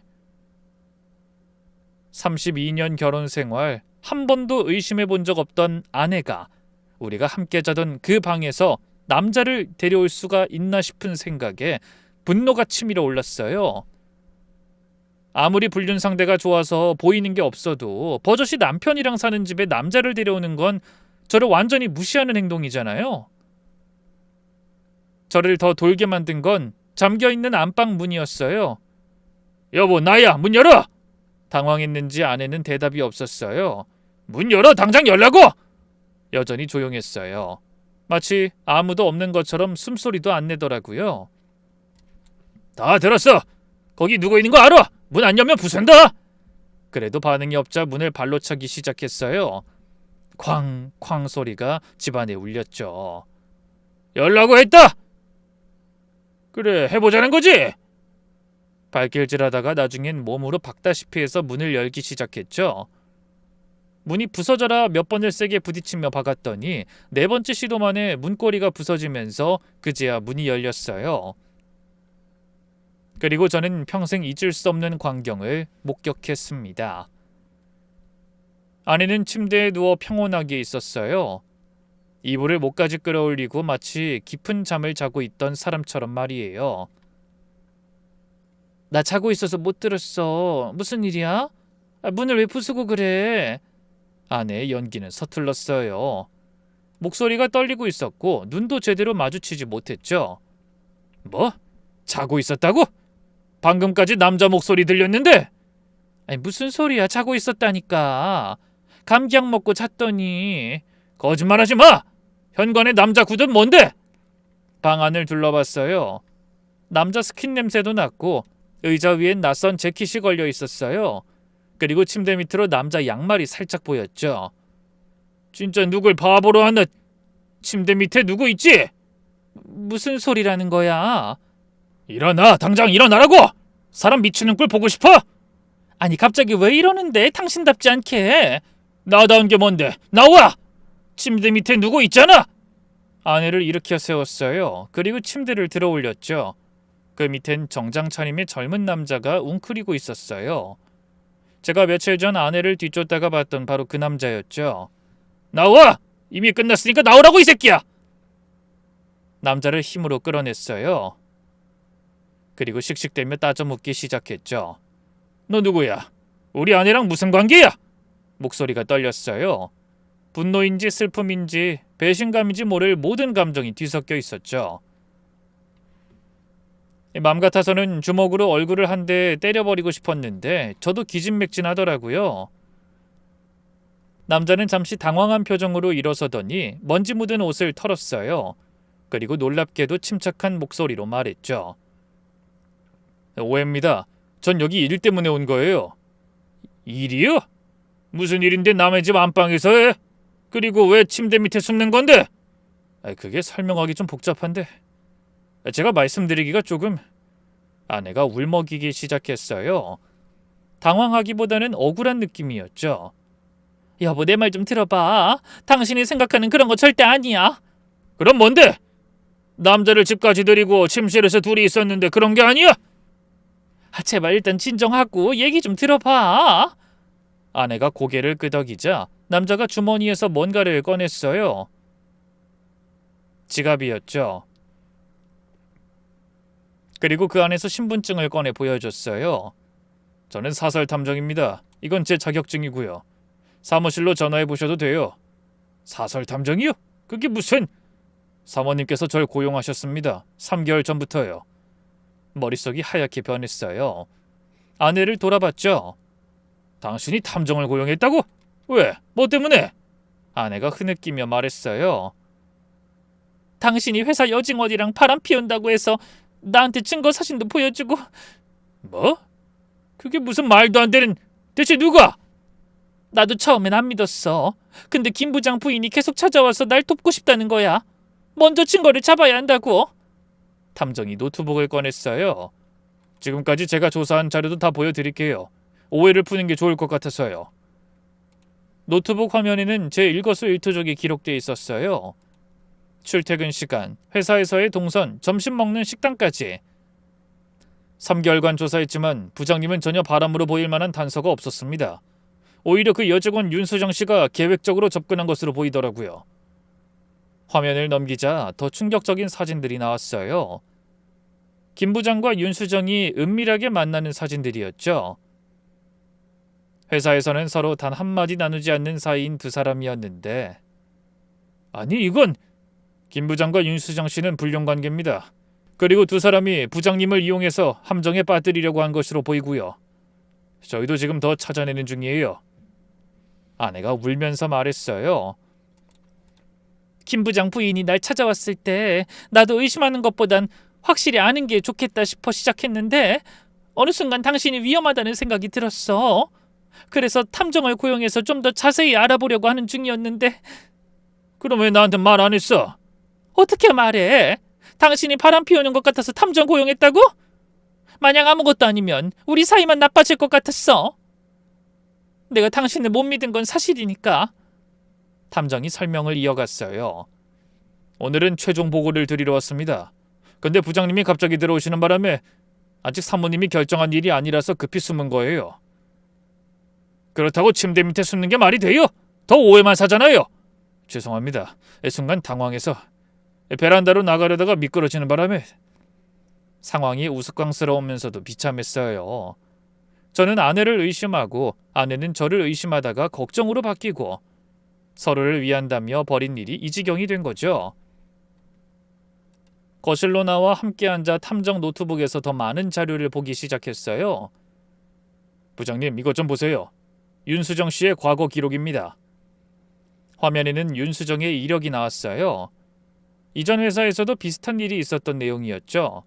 32년 결혼 생활, 한 번도 의심해 본 적 없던 아내가 우리가 함께 자던 그 방에서 남자를 데려올 수가 있나 싶은 생각에 분노가 치밀어 올랐어요. 아무리 불륜 상대가 좋아서 보이는 게 없어도 버젓이 남편이랑 사는 집에 남자를 데려오는 건 저를 완전히 무시하는 행동이잖아요. 저를 더 돌게 만든 건 잠겨있는 안방 문이었어요. 여보, 나야, 문 열어! 당황했는지 아내는 대답이 없었어요. 문 열어! 당장 열라고! 여전히 조용했어요. 마치 아무도 없는 것처럼 숨소리도 안 내더라고요. 다 들었어! 거기 누구 있는 거 알아! 문 안 열면 부순다! 그래도 반응이 없자 문을 발로 차기 시작했어요. 쾅쾅 소리가 집안에 울렸죠. 열라고 했다! 그래, 해보자는 거지? 발길질하다가 나중엔 몸으로 박다시피 해서 문을 열기 시작했죠. 문이 부서져라 몇 번을 세게 부딪히며 박았더니 네 번째 시도 만에 문고리가 부서지면서 그제야 문이 열렸어요. 그리고 저는 평생 잊을 수 없는 광경을 목격했습니다. 아내는 침대에 누워 평온하게 있었어요. 이불을 목까지 끌어올리고 마치 깊은 잠을 자고 있던 사람처럼 말이에요. 나 자고 있어서 못 들었어. 무슨 일이야? 문을 왜 부수고 그래? 아내의 연기는 서툴렀어요. 목소리가 떨리고 있었고 눈도 제대로 마주치지 못했죠. 뭐? 자고 있었다고? 방금까지 남자 목소리 들렸는데? 아니, 무슨 소리야. 자고 있었다니까. 감기약 먹고 잤더니. 거짓말하지 마! 현관에 남자 굿은 뭔데? 방 안을 둘러봤어요. 남자 스킨 냄새도 났고 의자 위엔 낯선 재킷이 걸려 있었어요. 그리고 침대 밑으로 남자 양말이 살짝 보였죠. 진짜 누굴 바보로 하는. 침대 밑에 누구 있지? 무슨 소리라는 거야? 일어나! 당장 일어나라고! 사람 미치는 꼴 보고 싶어? 아니, 갑자기 왜 이러는데? 당신답지 않게. 나다운 게 뭔데? 나와! 침대 밑에 누구 있잖아! 아내를 일으켜 세웠어요. 그리고 침대를 들어 올렸죠. 그 밑엔 정장 차림의 젊은 남자가 웅크리고 있었어요. 제가 며칠 전 아내를 뒤쫓다가 봤던 바로 그 남자였죠. 나와! 이미 끝났으니까 나오라고, 이 새끼야! 남자를 힘으로 끌어냈어요. 그리고 씩씩대며 따져 묻기 시작했죠. 너 누구야? 우리 아내랑 무슨 관계야? 목소리가 떨렸어요. 분노인지 슬픔인지 배신감인지 모를 모든 감정이 뒤섞여 있었죠. 맘 같아서는 주먹으로 얼굴을 한 대 때려버리고 싶었는데 저도 기진맥진하더라고요. 남자는 잠시 당황한 표정으로 일어서더니 먼지 묻은 옷을 털었어요. 그리고 놀랍게도 침착한 목소리로 말했죠. 오해입니다. 전 여기 일 때문에 온 거예요. 일이요? 무슨 일인데 남의 집 안방에서 해? 그리고 왜 침대 밑에 숨는 건데? 그게 설명하기 좀 복잡한데. 제가 말씀드리기가 조금. 아내가 울먹이기 시작했어요. 당황하기보다는 억울한 느낌이었죠. 여보, 내 말 좀 들어봐. 당신이 생각하는 그런 거 절대 아니야. 그럼 뭔데? 남자를 집까지 데리고 침실에서 둘이 있었는데 그런 게 아니야? 제발 일단 진정하고 얘기 좀 들어봐. 아내가 고개를 끄덕이자 남자가 주머니에서 뭔가를 꺼냈어요. 지갑이었죠. 그리고 그 안에서 신분증을 꺼내 보여줬어요. 저는 사설 탐정입니다. 이건 제 자격증이고요. 사무실로 전화해 보셔도 돼요. 사설 탐정이요? 그게 무슨... 사모님께서 절 고용하셨습니다. 3개월 전부터요. 머릿속이 하얗게 변했어요. 아내를 돌아봤죠. 당신이 탐정을 고용했다고? 왜? 뭐 때문에? 아내가 흐느끼며 말했어요. 당신이 회사 여직 어디랑 바람 피운다고 해서 나한테 증거 사진도 보여주고. 뭐? 그게 무슨 말도 안 되는... 대체 누가? 나도 처음엔 안 믿었어. 근데 김 부장 부인이 계속 찾아와서 날 돕고 싶다는 거야. 먼저 증거를 잡아야 한다고. 탐정이 노트북을 꺼냈어요. 지금까지 제가 조사한 자료도 다 보여드릴게요. 오해를 푸는 게 좋을 것 같아서요. 노트북 화면에는 제 일거수일투족이 기록돼 있었어요. 출퇴근 시간, 회사에서의 동선, 점심 먹는 식당까지. 3개월간 조사했지만 부장님은 전혀 바람으로 보일 만한 단서가 없었습니다. 오히려 그 여직원 윤수정 씨가 계획적으로 접근한 것으로 보이더라고요. 화면을 넘기자 더 충격적인 사진들이 나왔어요. 김 부장과 윤수정이 은밀하게 만나는 사진들이었죠. 회사에서는 서로 단 한마디 나누지 않는 사이인 두 사람이었는데, 아니 이건 김 부장과 윤수정 씨는 불륜관계입니다. 그리고 두 사람이 부장님을 이용해서 함정에 빠뜨리려고 한 것으로 보이고요. 저희도 지금 더 찾아내는 중이에요. 아내가 울면서 말했어요. 김 부장 부인이 날 찾아왔을 때 나도 의심하는 것보단 확실히 아는 게 좋겠다 싶어 시작했는데 어느 순간 당신이 위험하다는 생각이 들었어. 그래서 탐정을 고용해서 좀 더 자세히 알아보려고 하는 중이었는데. 그럼 왜 나한테 말 안 했어? 어떻게 말해? 당신이 바람 피우는 것 같아서 탐정 고용했다고? 마냥 아무것도 아니면 우리 사이만 나빠질 것 같았어. 내가 당신을 못 믿은 건 사실이니까. 탐정이 설명을 이어갔어요. 오늘은 최종 보고를 드리러 왔습니다. 근데 부장님이 갑자기 들어오시는 바람에 아직 사모님이 결정한 일이 아니라서 급히 숨은 거예요. 그렇다고 침대 밑에 숨는 게 말이 돼요? 더 오해만 사잖아요. 죄송합니다. 순간 당황해서 베란다로 나가려다가 미끄러지는 바람에. 상황이 우스꽝스러우면서도 비참했어요. 저는 아내를 의심하고 아내는 저를 의심하다가 걱정으로 바뀌고 서로를 위한다며 벌인 일이 이 지경이 된 거죠. 거실로 나와 함께 앉아 탐정 노트북에서 더 많은 자료를 보기 시작했어요. 부장님, 이것 좀 보세요. 윤수정 씨의 과거 기록입니다. 화면에는 윤수정의 이력이 나왔어요. 이전 회사에서도 비슷한 일이 있었던 내용이었죠.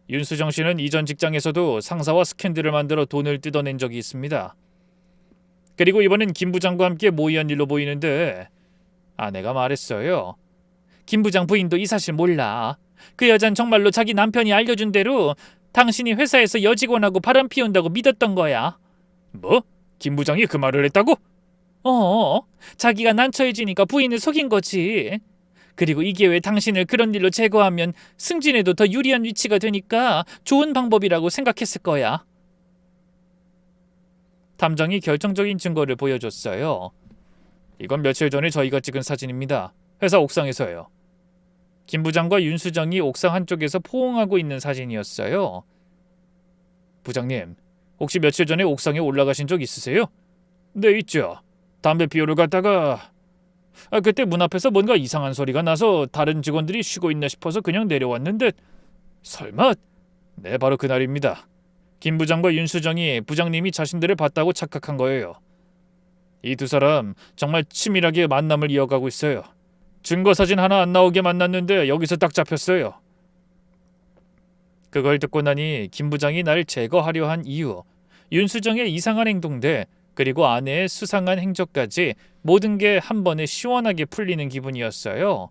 윤수정 씨는 이전 직장에서도 상사와 스캔들을 만들어 돈을 뜯어낸 적이 있습니다. 그리고 이번엔 김 부장과 함께 모의한 일로 보이는데 아내가 말했어요. 김 부장 부인도 이 사실 몰라. 그 여잔 정말로 자기 남편이 알려준 대로 당신이 회사에서 여직원하고 바람 피운다고 믿었던 거야. 뭐? 김 부장이 그 말을 했다고? 자기가 난처해지니까 부인을 속인 거지. 그리고 이 기회에 당신을 그런 일로 제거하면 승진에도 더 유리한 위치가 되니까 좋은 방법이라고 생각했을 거야. 탐정이 결정적인 증거를 보여줬어요. 이건 며칠 전에 저희가 찍은 사진입니다. 회사 옥상에서요. 김 부장과 윤수정이 옥상 한쪽에서 포옹하고 있는 사진이었어요. 부장님, 혹시 며칠 전에 옥상에 올라가신 적 있으세요? 네, 있죠. 담배 피우러 갔다가 그때 문 앞에서 뭔가 이상한 소리가 나서 다른 직원들이 쉬고 있나 싶어서 그냥 내려왔는데 설마? 네, 바로 그날입니다. 김 부장과 윤수정이 부장님이 자신들을 봤다고 착각한 거예요. 이 두 사람 정말 치밀하게 만남을 이어가고 있어요. 증거 사진 하나 안 나오게 만났는데 여기서 딱 잡혔어요. 그걸 듣고 나니 김 부장이 날 제거하려 한 이유, 윤수정의 이상한 행동들, 그리고 아내의 수상한 행적까지 모든 게 한 번에 시원하게 풀리는 기분이었어요.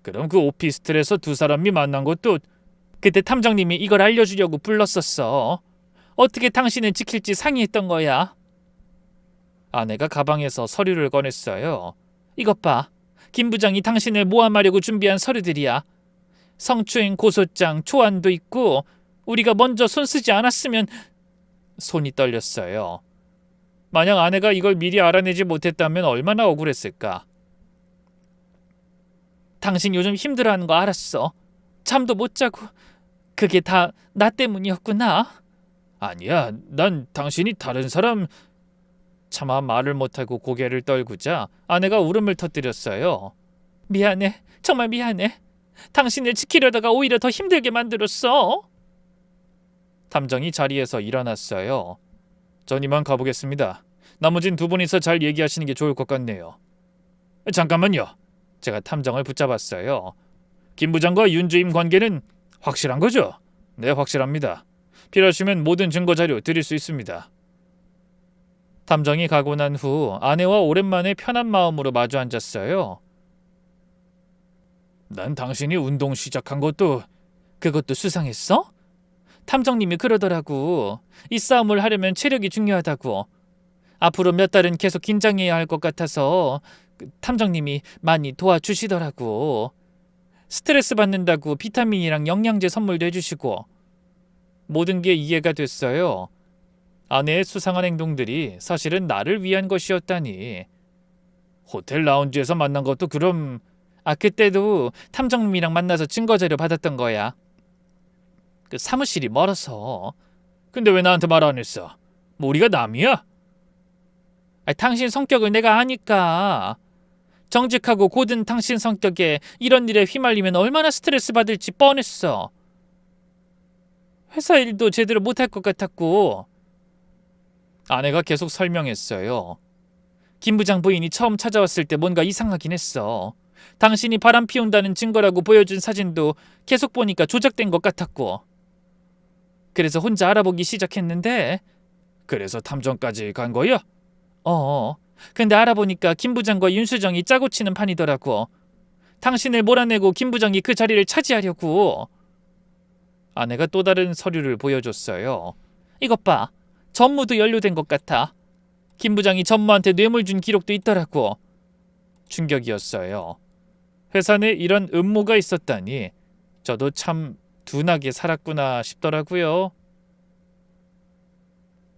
그럼 그 오피스텔에서 두 사람이 만난 것도 그때 탐정님이 이걸 알려주려고 불렀었어. 어떻게 당신은 지킬지 상의했던 거야. 아내가 가방에서 서류를 꺼냈어요. 이것 봐. 김 부장이 당신을 모함하려고 준비한 서류들이야. 성추행 고소장, 초안도 있고 우리가 먼저 손 쓰지 않았으면. 손이 떨렸어요. 만약 아내가 이걸 미리 알아내지 못했다면 얼마나 억울했을까. 당신 요즘 힘들어하는 거 알았어. 잠도 못 자고. 그게 다 나 때문이었구나. 아니야, 난 당신이 다른 사람. 차마 말을 못하고 고개를 떨구자 아내가 울음을 터뜨렸어요. 미안해, 정말 미안해. 당신을 지키려다가 오히려 더 힘들게 만들었어. 탐정이 자리에서 일어났어요. 전 이만 가보겠습니다. 나머진 두 분이서 잘 얘기하시는 게 좋을 것 같네요. 잠깐만요. 제가 탐정을 붙잡았어요. 김 부장과 윤주임 관계는 확실한 거죠? 네, 확실합니다. 필요하시면 모든 증거 자료 드릴 수 있습니다. 탐정이 가고 난 후 아내와 오랜만에 편한 마음으로 마주 앉았어요. 난 당신이 운동 시작한 것도 그것도 수상했어? 탐정님이 그러더라고. 이 싸움을 하려면 체력이 중요하다고. 앞으로 몇 달은 계속 긴장해야 할 것 같아서 탐정님이 많이 도와주시더라고. 스트레스 받는다고 비타민이랑 영양제 선물도 해주시고. 모든 게 이해가 됐어요. 아내의 수상한 행동들이 사실은 나를 위한 것이었다니. 호텔 라운지에서 만난 것도 그럼. 그때도 탐정님이랑 만나서 증거자료 받았던 거야. 그 사무실이 멀어서. 근데 왜 나한테 말 안 했어? 뭐 우리가 남이야? 당신 성격을 내가 아니까. 정직하고 고든 당신 성격에 이런 일에 휘말리면 얼마나 스트레스 받을지 뻔했어. 회사 일도 제대로 못할 것 같았고. 아내가 계속 설명했어요. 김 부장 부인이 처음 찾아왔을 때 뭔가 이상하긴 했어. 당신이 바람 피운다는 증거라고 보여준 사진도 계속 보니까 조작된 것 같았고. 그래서 혼자 알아보기 시작했는데. 그래서 탐정까지 간 거야? 근데 알아보니까 김 부장과 윤수정이 짜고 치는 판이더라고. 당신을 몰아내고 김 부장이 그 자리를 차지하려고. 아내가 또 다른 서류를 보여줬어요. 이것 봐. 전무도 연루된 것 같아. 김 부장이 전무한테 뇌물 준 기록도 있더라고. 충격이었어요. 회사 내 이런 음모가 있었다니 저도 참 둔하게 살았구나 싶더라고요.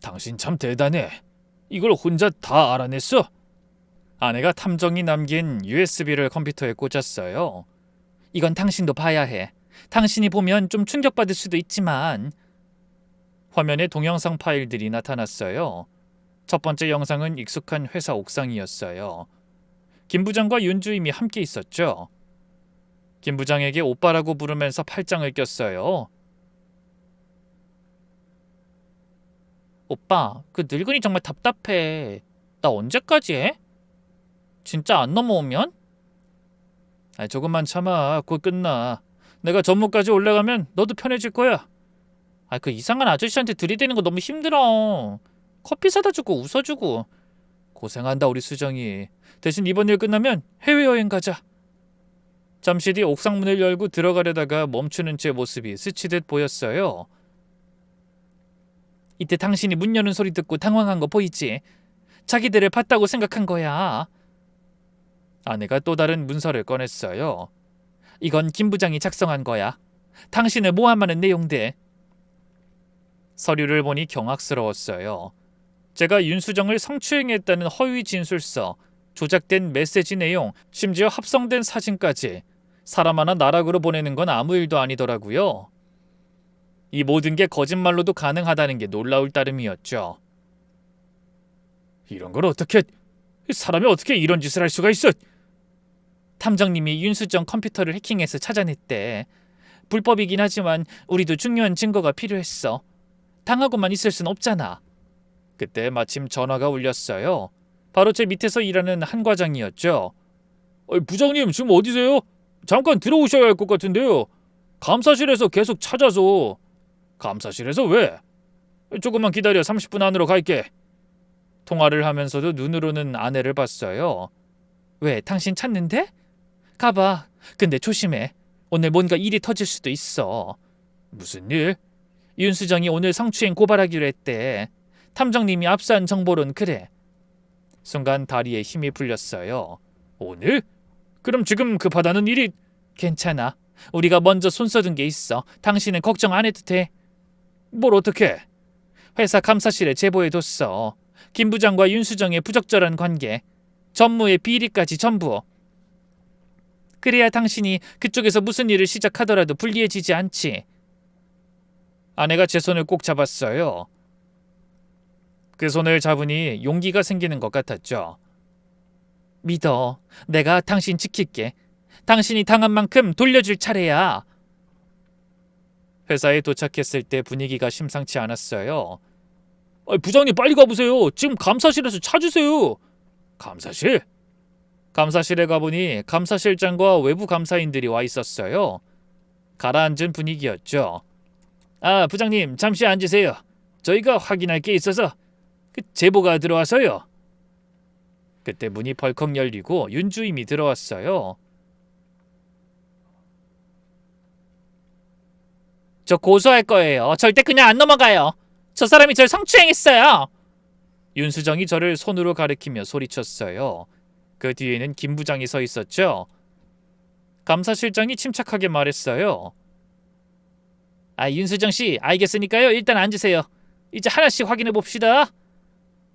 당신 참 대단해. 이걸 혼자 다 알아냈어? 아내가 탐정이 남긴 USB를 컴퓨터에 꽂았어요. 이건 당신도 봐야 해. 당신이 보면 좀 충격받을 수도 있지만. 화면에 동영상 파일들이 나타났어요. 첫 번째 영상은 익숙한 회사 옥상이었어요. 김 부장과 윤주임이 함께 있었죠. 김 부장에게 오빠라고 부르면서 팔짱을 꼈어요. 오빠, 그 늙은이 정말 답답해. 나 언제까지 해? 진짜 안 넘어오면? 조금만 참아. 곧 끝나. 내가 전무까지 올라가면 너도 편해질 거야. 그 이상한 아저씨한테 들이대는 거 너무 힘들어. 커피 사다 주고 웃어주고. 고생한다 우리 수정이. 대신 이번 일 끝나면 해외여행 가자. 잠시 뒤 옥상 문을 열고 들어가려다가 멈추는 제 모습이 스치듯 보였어요. 이때 당신이 문 여는 소리 듣고 당황한 거 보이지? 자기들을 봤다고 생각한 거야. 아내가 또 다른 문서를 꺼냈어요. 이건 김 부장이 작성한 거야. 당신을 모함하는 내용들. 서류를 보니 경악스러웠어요. 제가 윤수정을 성추행했다는 허위 진술서, 조작된 메시지 내용, 심지어 합성된 사진까지 사람 하나 나락으로 보내는 건 아무 일도 아니더라고요. 이 모든 게 거짓말로도 가능하다는 게 놀라울 따름이었죠. 이런 걸 어떻게, 사람이 어떻게 이런 짓을 할 수가 있어? 탐정님이 윤수정 컴퓨터를 해킹해서 찾아냈대. 불법이긴 하지만 우리도 중요한 증거가 필요했어. 당하고만 있을 순 없잖아. 그때 마침 전화가 울렸어요. 바로 제 밑에서 일하는 한 과장이었죠. 부장님 지금 어디세요? 잠깐 들어오셔야 할 것 같은데요. 감사실에서 계속 찾아서. 감사실에서 왜? 조금만 기다려. 30분 안으로 갈게. 통화를 하면서도 눈으로는 아내를 봤어요. 왜? 당신 찾는데? 가봐. 근데 조심해. 오늘 뭔가 일이 터질 수도 있어. 무슨 일? 윤수정이 오늘 성추행 고발하기로 했대. 탐정님이 압수한 정보론 그래. 순간 다리에 힘이 풀렸어요. 오늘? 그럼 지금 급하다는 일이... 괜찮아. 우리가 먼저 손 써둔 게 있어. 당신은 걱정 안 해도 돼. 뭘 어떻게? 회사 감사실에 제보해뒀어. 김 부장과 윤수정의 부적절한 관계, 전무의 비리까지 전부. 그래야 당신이 그쪽에서 무슨 일을 시작하더라도 불리해지지 않지. 아내가 제 손을 꼭 잡았어요. 그 손을 잡으니 용기가 생기는 것 같았죠. 믿어. 내가 당신 지킬게. 당신이 당한 만큼 돌려줄 차례야. 회사에 도착했을 때 분위기가 심상치 않았어요. 부장님 빨리 가보세요. 지금 감사실에서 찾으세요. 감사실? 감사실에 가보니 감사실장과 외부 감사인들이 와 있었어요. 가라앉은 분위기였죠. 부장님 잠시 앉으세요. 저희가 확인할 게 있어서. 제보가 들어와서요. 그때 문이 벌컥 열리고 윤주임이 들어왔어요. 저 고소할 거예요. 절대 그냥 안 넘어가요. 저 사람이 절 성추행했어요. 윤수정이 저를 손으로 가리키며 소리쳤어요. 그 뒤에는 김 부장이 서 있었죠. 감사실장이 침착하게 말했어요. 윤수정 씨, 알겠으니까요. 일단 앉으세요. 이제 하나씩 확인해 봅시다.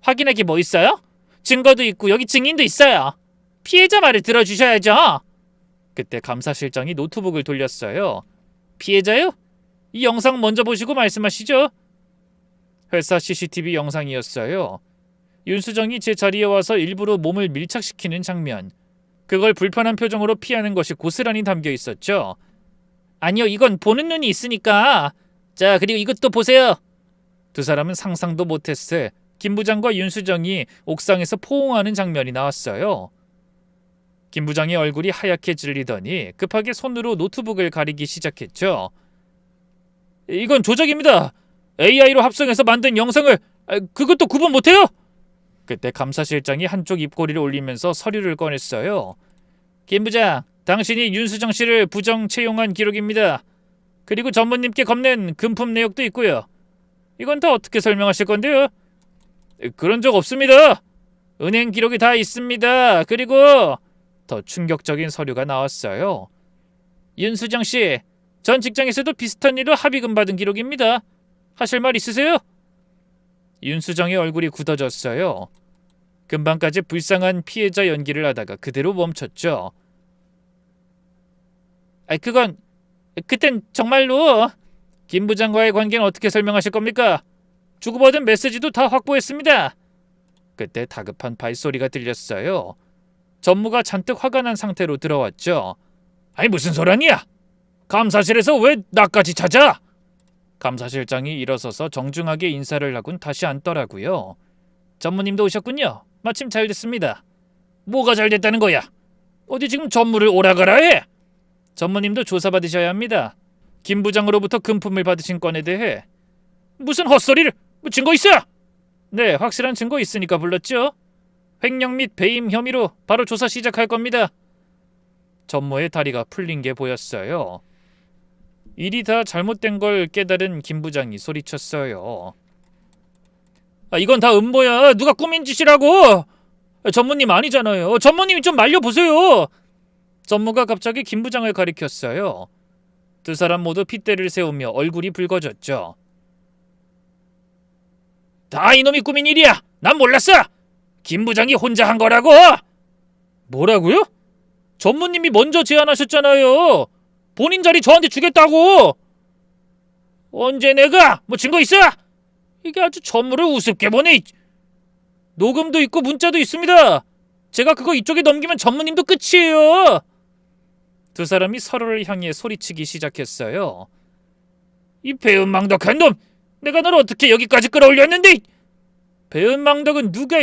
확인할 게 뭐 있어요? 증거도 있고 여기 증인도 있어요. 피해자 말을 들어주셔야죠. 그때 감사실장이 노트북을 돌렸어요. 피해자요? 이 영상 먼저 보시고 말씀하시죠. 회사 CCTV 영상이었어요. 윤수정이 제 자리에 와서 일부러 몸을 밀착시키는 장면. 그걸 불편한 표정으로 피하는 것이 고스란히 담겨 있었죠. 아니요, 이건 보는 눈이 있으니까. 자, 그리고 이것도 보세요. 두 사람은 상상도 못했을 김 부장과 윤수정이 옥상에서 포옹하는 장면이 나왔어요. 김 부장의 얼굴이 하얗게 질리더니 급하게 손으로 노트북을 가리기 시작했죠. 이건 조작입니다. AI로 합성해서 만든 영상을 그것도 구분 못해요? 그때 감사실장이 한쪽 입꼬리를 올리면서 서류를 꺼냈어요. 김 부장, 당신이 윤수정 씨를 부정 채용한 기록입니다. 그리고 전무님께 건넨 금품 내역도 있고요. 이건 다 어떻게 설명하실 건데요? 그런 적 없습니다. 은행 기록이 다 있습니다. 그리고 더 충격적인 서류가 나왔어요. 윤수정 씨, 전 직장에서도 비슷한 일로 합의금 받은 기록입니다. 하실 말 있으세요? 윤수정의 얼굴이 굳어졌어요. 금방까지 불쌍한 피해자 연기를 하다가 그대로 멈췄죠. 그땐 정말로 김 부장과의 관계는 어떻게 설명하실 겁니까? 주고받은 메시지도 다 확보했습니다. 그때 다급한 발소리가 들렸어요. 전무가 잔뜩 화가 난 상태로 들어왔죠. 아니 무슨 소란이야? 감사실에서 왜 나까지 찾아? 감사실장이 일어서서 정중하게 인사를 하곤 다시 앉더라고요. 전무님도 오셨군요. 마침 잘 됐습니다. 뭐가 잘 됐다는 거야? 어디 지금 전무를 오라가라 해? 전무님도 조사받으셔야 합니다. 김 부장으로부터 금품을 받으신 건에 대해. 무슨 헛소리를? 뭐 증거 있어? 네, 확실한 증거 있으니까 불렀죠. 횡령 및 배임 혐의로 바로 조사 시작할 겁니다. 전무의 다리가 풀린 게 보였어요. 일이 다 잘못된 걸 깨달은 김 부장이 소리쳤어요. 이건 다 음모야. 누가 꾸민 짓이라고. 전무님 아니잖아요. 전무님이 좀 말려보세요. 전무가 갑자기 김 부장을 가리켰어요. 두 사람 모두 핏대를 세우며 얼굴이 붉어졌죠. 다 이놈이 꾸민 일이야. 난 몰랐어. 김 부장이 혼자 한 거라고. 뭐라고요? 전무님이 먼저 제안하셨잖아요. 본인 자리 저한테 주겠다고. 언제 내가? 뭐 증거 있어? 이게 아주 전무를 우습게 보네. 녹음도 있고 문자도 있습니다. 제가 그거 이쪽에 넘기면 전무님도 끝이에요. 두 사람이 서로를 향해 소리치기 시작했어요. 이 배은망덕한 놈! 내가 널 어떻게 여기까지 끌어올렸는데! 배은망덕은 누가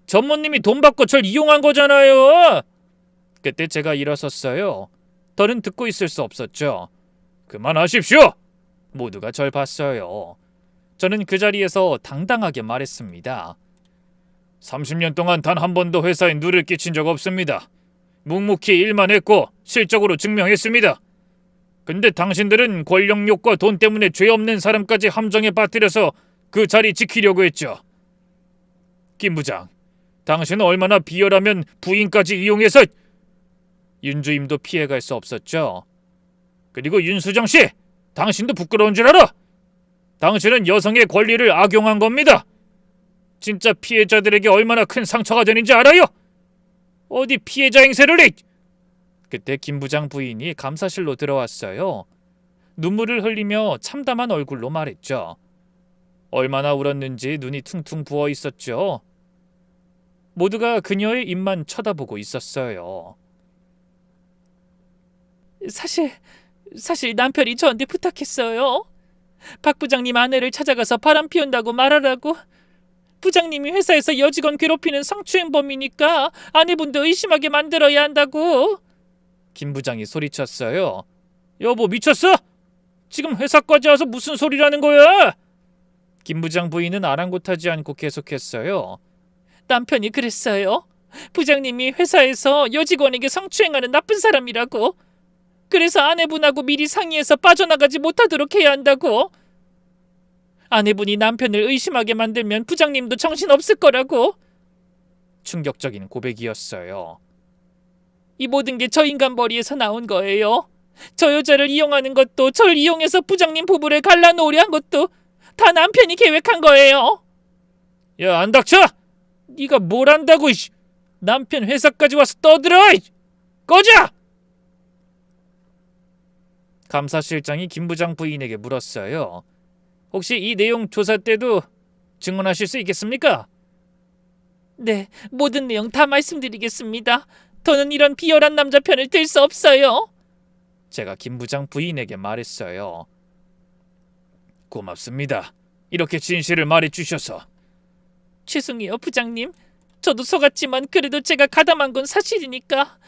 전무님이 돈 받고 절 이용한 거잖아요. 그때 제가 일어섰어요. 더는 듣고 있을 수 없었죠. 그만하십시오. 모두가 절 봤어요. 저는 그 자리에서 당당하게 말했습니다. 30년 동안 단 한 번도 회사에 누를 끼친 적 없습니다. 묵묵히 일만 했고 실적으로 증명했습니다. 근데 당신들은 권력욕과 돈 때문에 죄 없는 사람까지 함정에 빠뜨려서 그 자리 지키려고 했죠. 김 부장, 당신은 얼마나 비열하면 부인까지 이용해서. 윤주임도 피해갈 수 없었죠. 그리고 윤수정 씨, 당신도 부끄러운 줄 알아? 당신은 여성의 권리를 악용한 겁니다. 진짜 피해자들에게 얼마나 큰 상처가 되는지 알아요? 어디 피해자 행세를 해? 그때 김 부장 부인이 감사실로 들어왔어요. 눈물을 흘리며 참담한 얼굴로 말했죠. 얼마나 울었는지 눈이 퉁퉁 부어 있었죠. 모두가 그녀의 입만 쳐다보고 있었어요. 사실 남편이 저한테 부탁했어요. 박 부장님 아내를 찾아가서 바람 피운다고 말하라고. 부장님이 회사에서 여직원 괴롭히는 성추행범이니까 아내분도 의심하게 만들어야 한다고. 김 부장이 소리쳤어요. 여보 미쳤어? 지금 회사까지 와서 무슨 소리라는 거야? 김 부장 부인은 아랑곳하지 않고 계속했어요. 남편이 그랬어요. 부장님이 회사에서 여직원에게 성추행하는 나쁜 사람이라고. 그래서 아내분하고 미리 상의해서 빠져나가지 못하도록 해야 한다고. 아내분이 남편을 의심하게 만들면 부장님도 정신없을 거라고. 충격적인 고백이었어요. 이 모든 게 저 인간머리에서 나온 거예요. 저 여자를 이용하는 것도, 절 이용해서 부장님 부부를 갈라놓으려 한 것도 다 남편이 계획한 거예요. 야, 안 닥쳐? 네가 뭘 안다고. 남편 회사까지 와서 떠들어. 꺼져! 감사실장이 김 부장 부인에게 물었어요. 혹시 이 내용 조사 때도 증언하실 수 있겠습니까? 네, 모든 내용 다 말씀드리겠습니다. 더는 이런 비열한 남자 편을 들 수 없어요. 제가 김 부장 부인에게 말했어요. 고맙습니다. 이렇게 진실을 말해주셔서. 죄송해요, 부장님. 저도 속았지만 그래도 제가 가담한 건 사실이니까.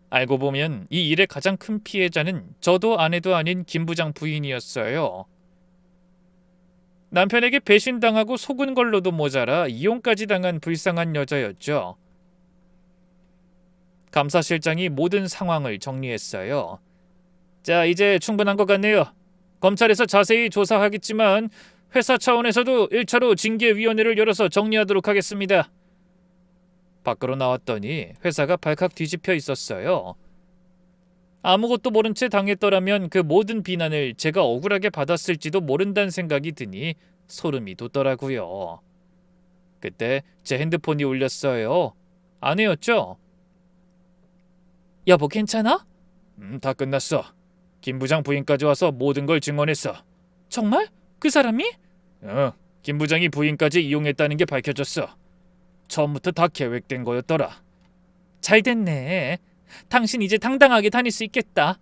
알고 보면 이 일의 가장 큰 피해자는 저도 아내도 아닌 김 부장 부인이었어요. 남편에게 배신당하고 속은 걸로도 모자라 이용까지 당한 불쌍한 여자였죠. 감사실장이 모든 상황을 정리했어요. 자, 이제 충분한 것 같네요. 검찰에서 자세히 조사하겠지만 회사 차원에서도 1차로 징계위원회를 열어서 정리하도록 하겠습니다. 밖으로 나왔더니 회사가 발칵 뒤집혀 있었어요. 아무것도 모른 채 당했더라면 그 모든 비난을 제가 억울하게 받았을지도 모른다는 생각이 드니 소름이 돋더라고요. 그때 제 핸드폰이 울렸어요. 아내였죠? 여보 괜찮아? 다 끝났어. 김 부장 부인까지 와서 모든 걸 증언했어. 정말? 그 사람이? 김 부장이 부인까지 이용했다는 게 밝혀졌어. 처음부터 다 계획된 거였더라. 잘 됐네. 당신 이제 당당하게 다닐 수 있겠다.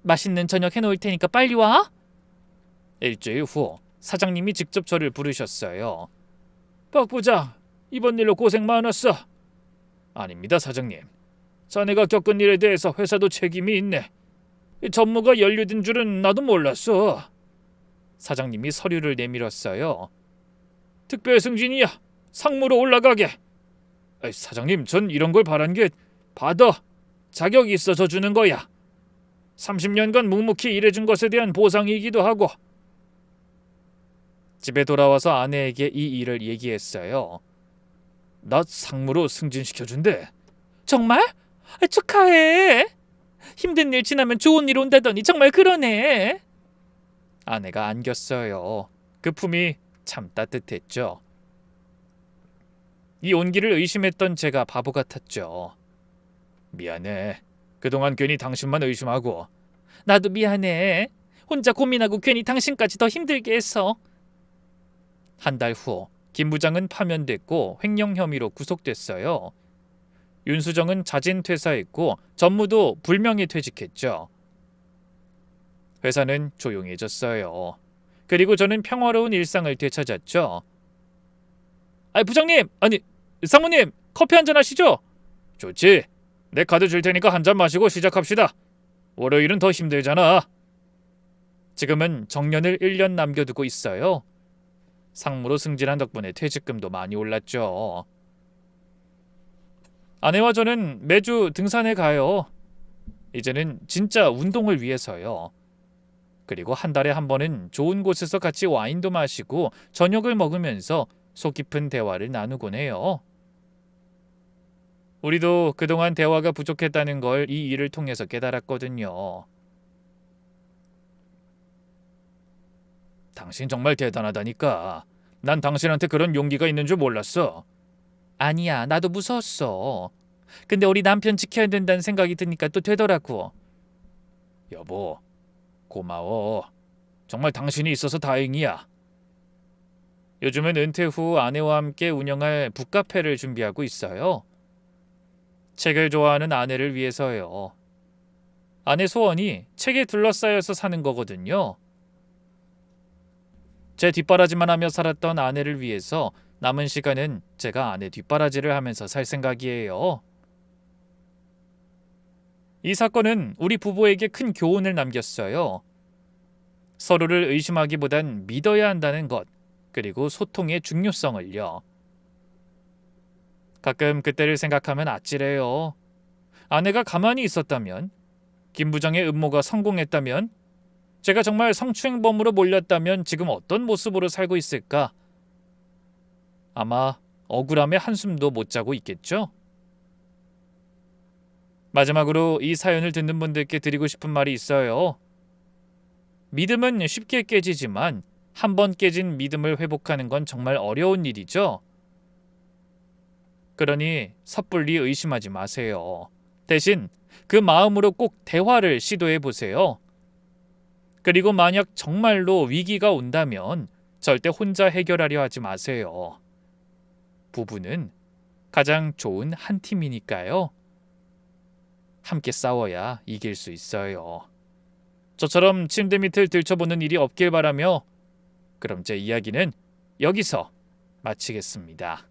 맛있는 저녁 해놓을 테니까 빨리 와. 일주일 후 사장님이 직접 저를 부르셨어요. 박 부장, 이번 일로 고생 많았어. 아닙니다, 사장님. 자네가 겪은 일에 대해서 회사도 책임이 있네. 이 전무가 연루된 줄은 나도 몰랐어. 사장님이 서류를 내밀었어요. 특별 승진이야. 상무로 올라가게. 사장님, 전 이런 걸 바란 게 받아. 자격이 있어서 주는 거야. 30년간 묵묵히 일해준 것에 대한 보상이기도 하고. 집에 돌아와서 아내에게 이 일을 얘기했어요. 나 상무로 승진시켜준대. 정말? 축하해. 힘든 일 지나면 좋은 일 온다더니 정말 그러네. 아내가 안겼어요. 그 품이 참 따뜻했죠. 이 온기를 의심했던 제가 바보 같았죠. 미안해. 그동안 괜히 당신만 의심하고. 나도 미안해. 혼자 고민하고 괜히 당신까지 더 힘들게 했어. 한 달 후 김 부장은 파면됐고 횡령 혐의로 구속됐어요. 윤수정은 자진 퇴사했고 전무도 불명예 퇴직했죠. 회사는 조용해졌어요. 그리고 저는 평화로운 일상을 되찾았죠. 부장님, 아니 상무님, 커피 한잔 하시죠? 좋지. 내 카드 줄 테니까 한 잔 마시고 시작합시다. 월요일은 더 힘들잖아. 지금은 정년을 1년 남겨두고 있어요. 상무로 승진한 덕분에 퇴직금도 많이 올랐죠. 아내와 저는 매주 등산에 가요. 이제는 진짜 운동을 위해서요. 그리고 한 달에 한 번은 좋은 곳에서 같이 와인도 마시고 저녁을 먹으면서 속 깊은 대화를 나누곤 해요. 우리도 그동안 대화가 부족했다는 걸 이 일을 통해서 깨달았거든요. 당신 정말 대단하다니까. 난 당신한테 그런 용기가 있는 줄 몰랐어. 아니야, 나도 무서웠어. 근데 우리 남편 지켜야 된다는 생각이 드니까 또 되더라고. 여보, 고마워. 정말 당신이 있어서 다행이야. 요즘은 은퇴 후 아내와 함께 운영할 북카페를 준비하고 있어요. 책을 좋아하는 아내를 위해서요. 아내 소원이 책에 둘러싸여서 사는 거거든요. 제 뒷바라지만 하며 살았던 아내를 위해서 남은 시간은 제가 아내 뒷바라지를 하면서 살 생각이에요. 이 사건은 우리 부부에게 큰 교훈을 남겼어요. 서로를 의심하기보단 믿어야 한다는 것, 그리고 소통의 중요성을요. 가끔 그때를 생각하면 아찔해요. 아내가 가만히 있었다면, 김 부장의 음모가 성공했다면, 제가 정말 성추행범으로 몰렸다면 지금 어떤 모습으로 살고 있을까? 아마 억울함에 한숨도 못 자고 있겠죠? 마지막으로 이 사연을 듣는 분들께 드리고 싶은 말이 있어요. 믿음은 쉽게 깨지지만 한 번 깨진 믿음을 회복하는 건 정말 어려운 일이죠. 그러니 섣불리 의심하지 마세요. 대신 그 마음으로 꼭 대화를 시도해 보세요. 그리고 만약 정말로 위기가 온다면 절대 혼자 해결하려 하지 마세요. 부부는 가장 좋은 한 팀이니까요. 함께 싸워야 이길 수 있어요. 저처럼 침대 밑을 들춰보는 일이 없길 바라며 그럼 제 이야기는 여기서 마치겠습니다.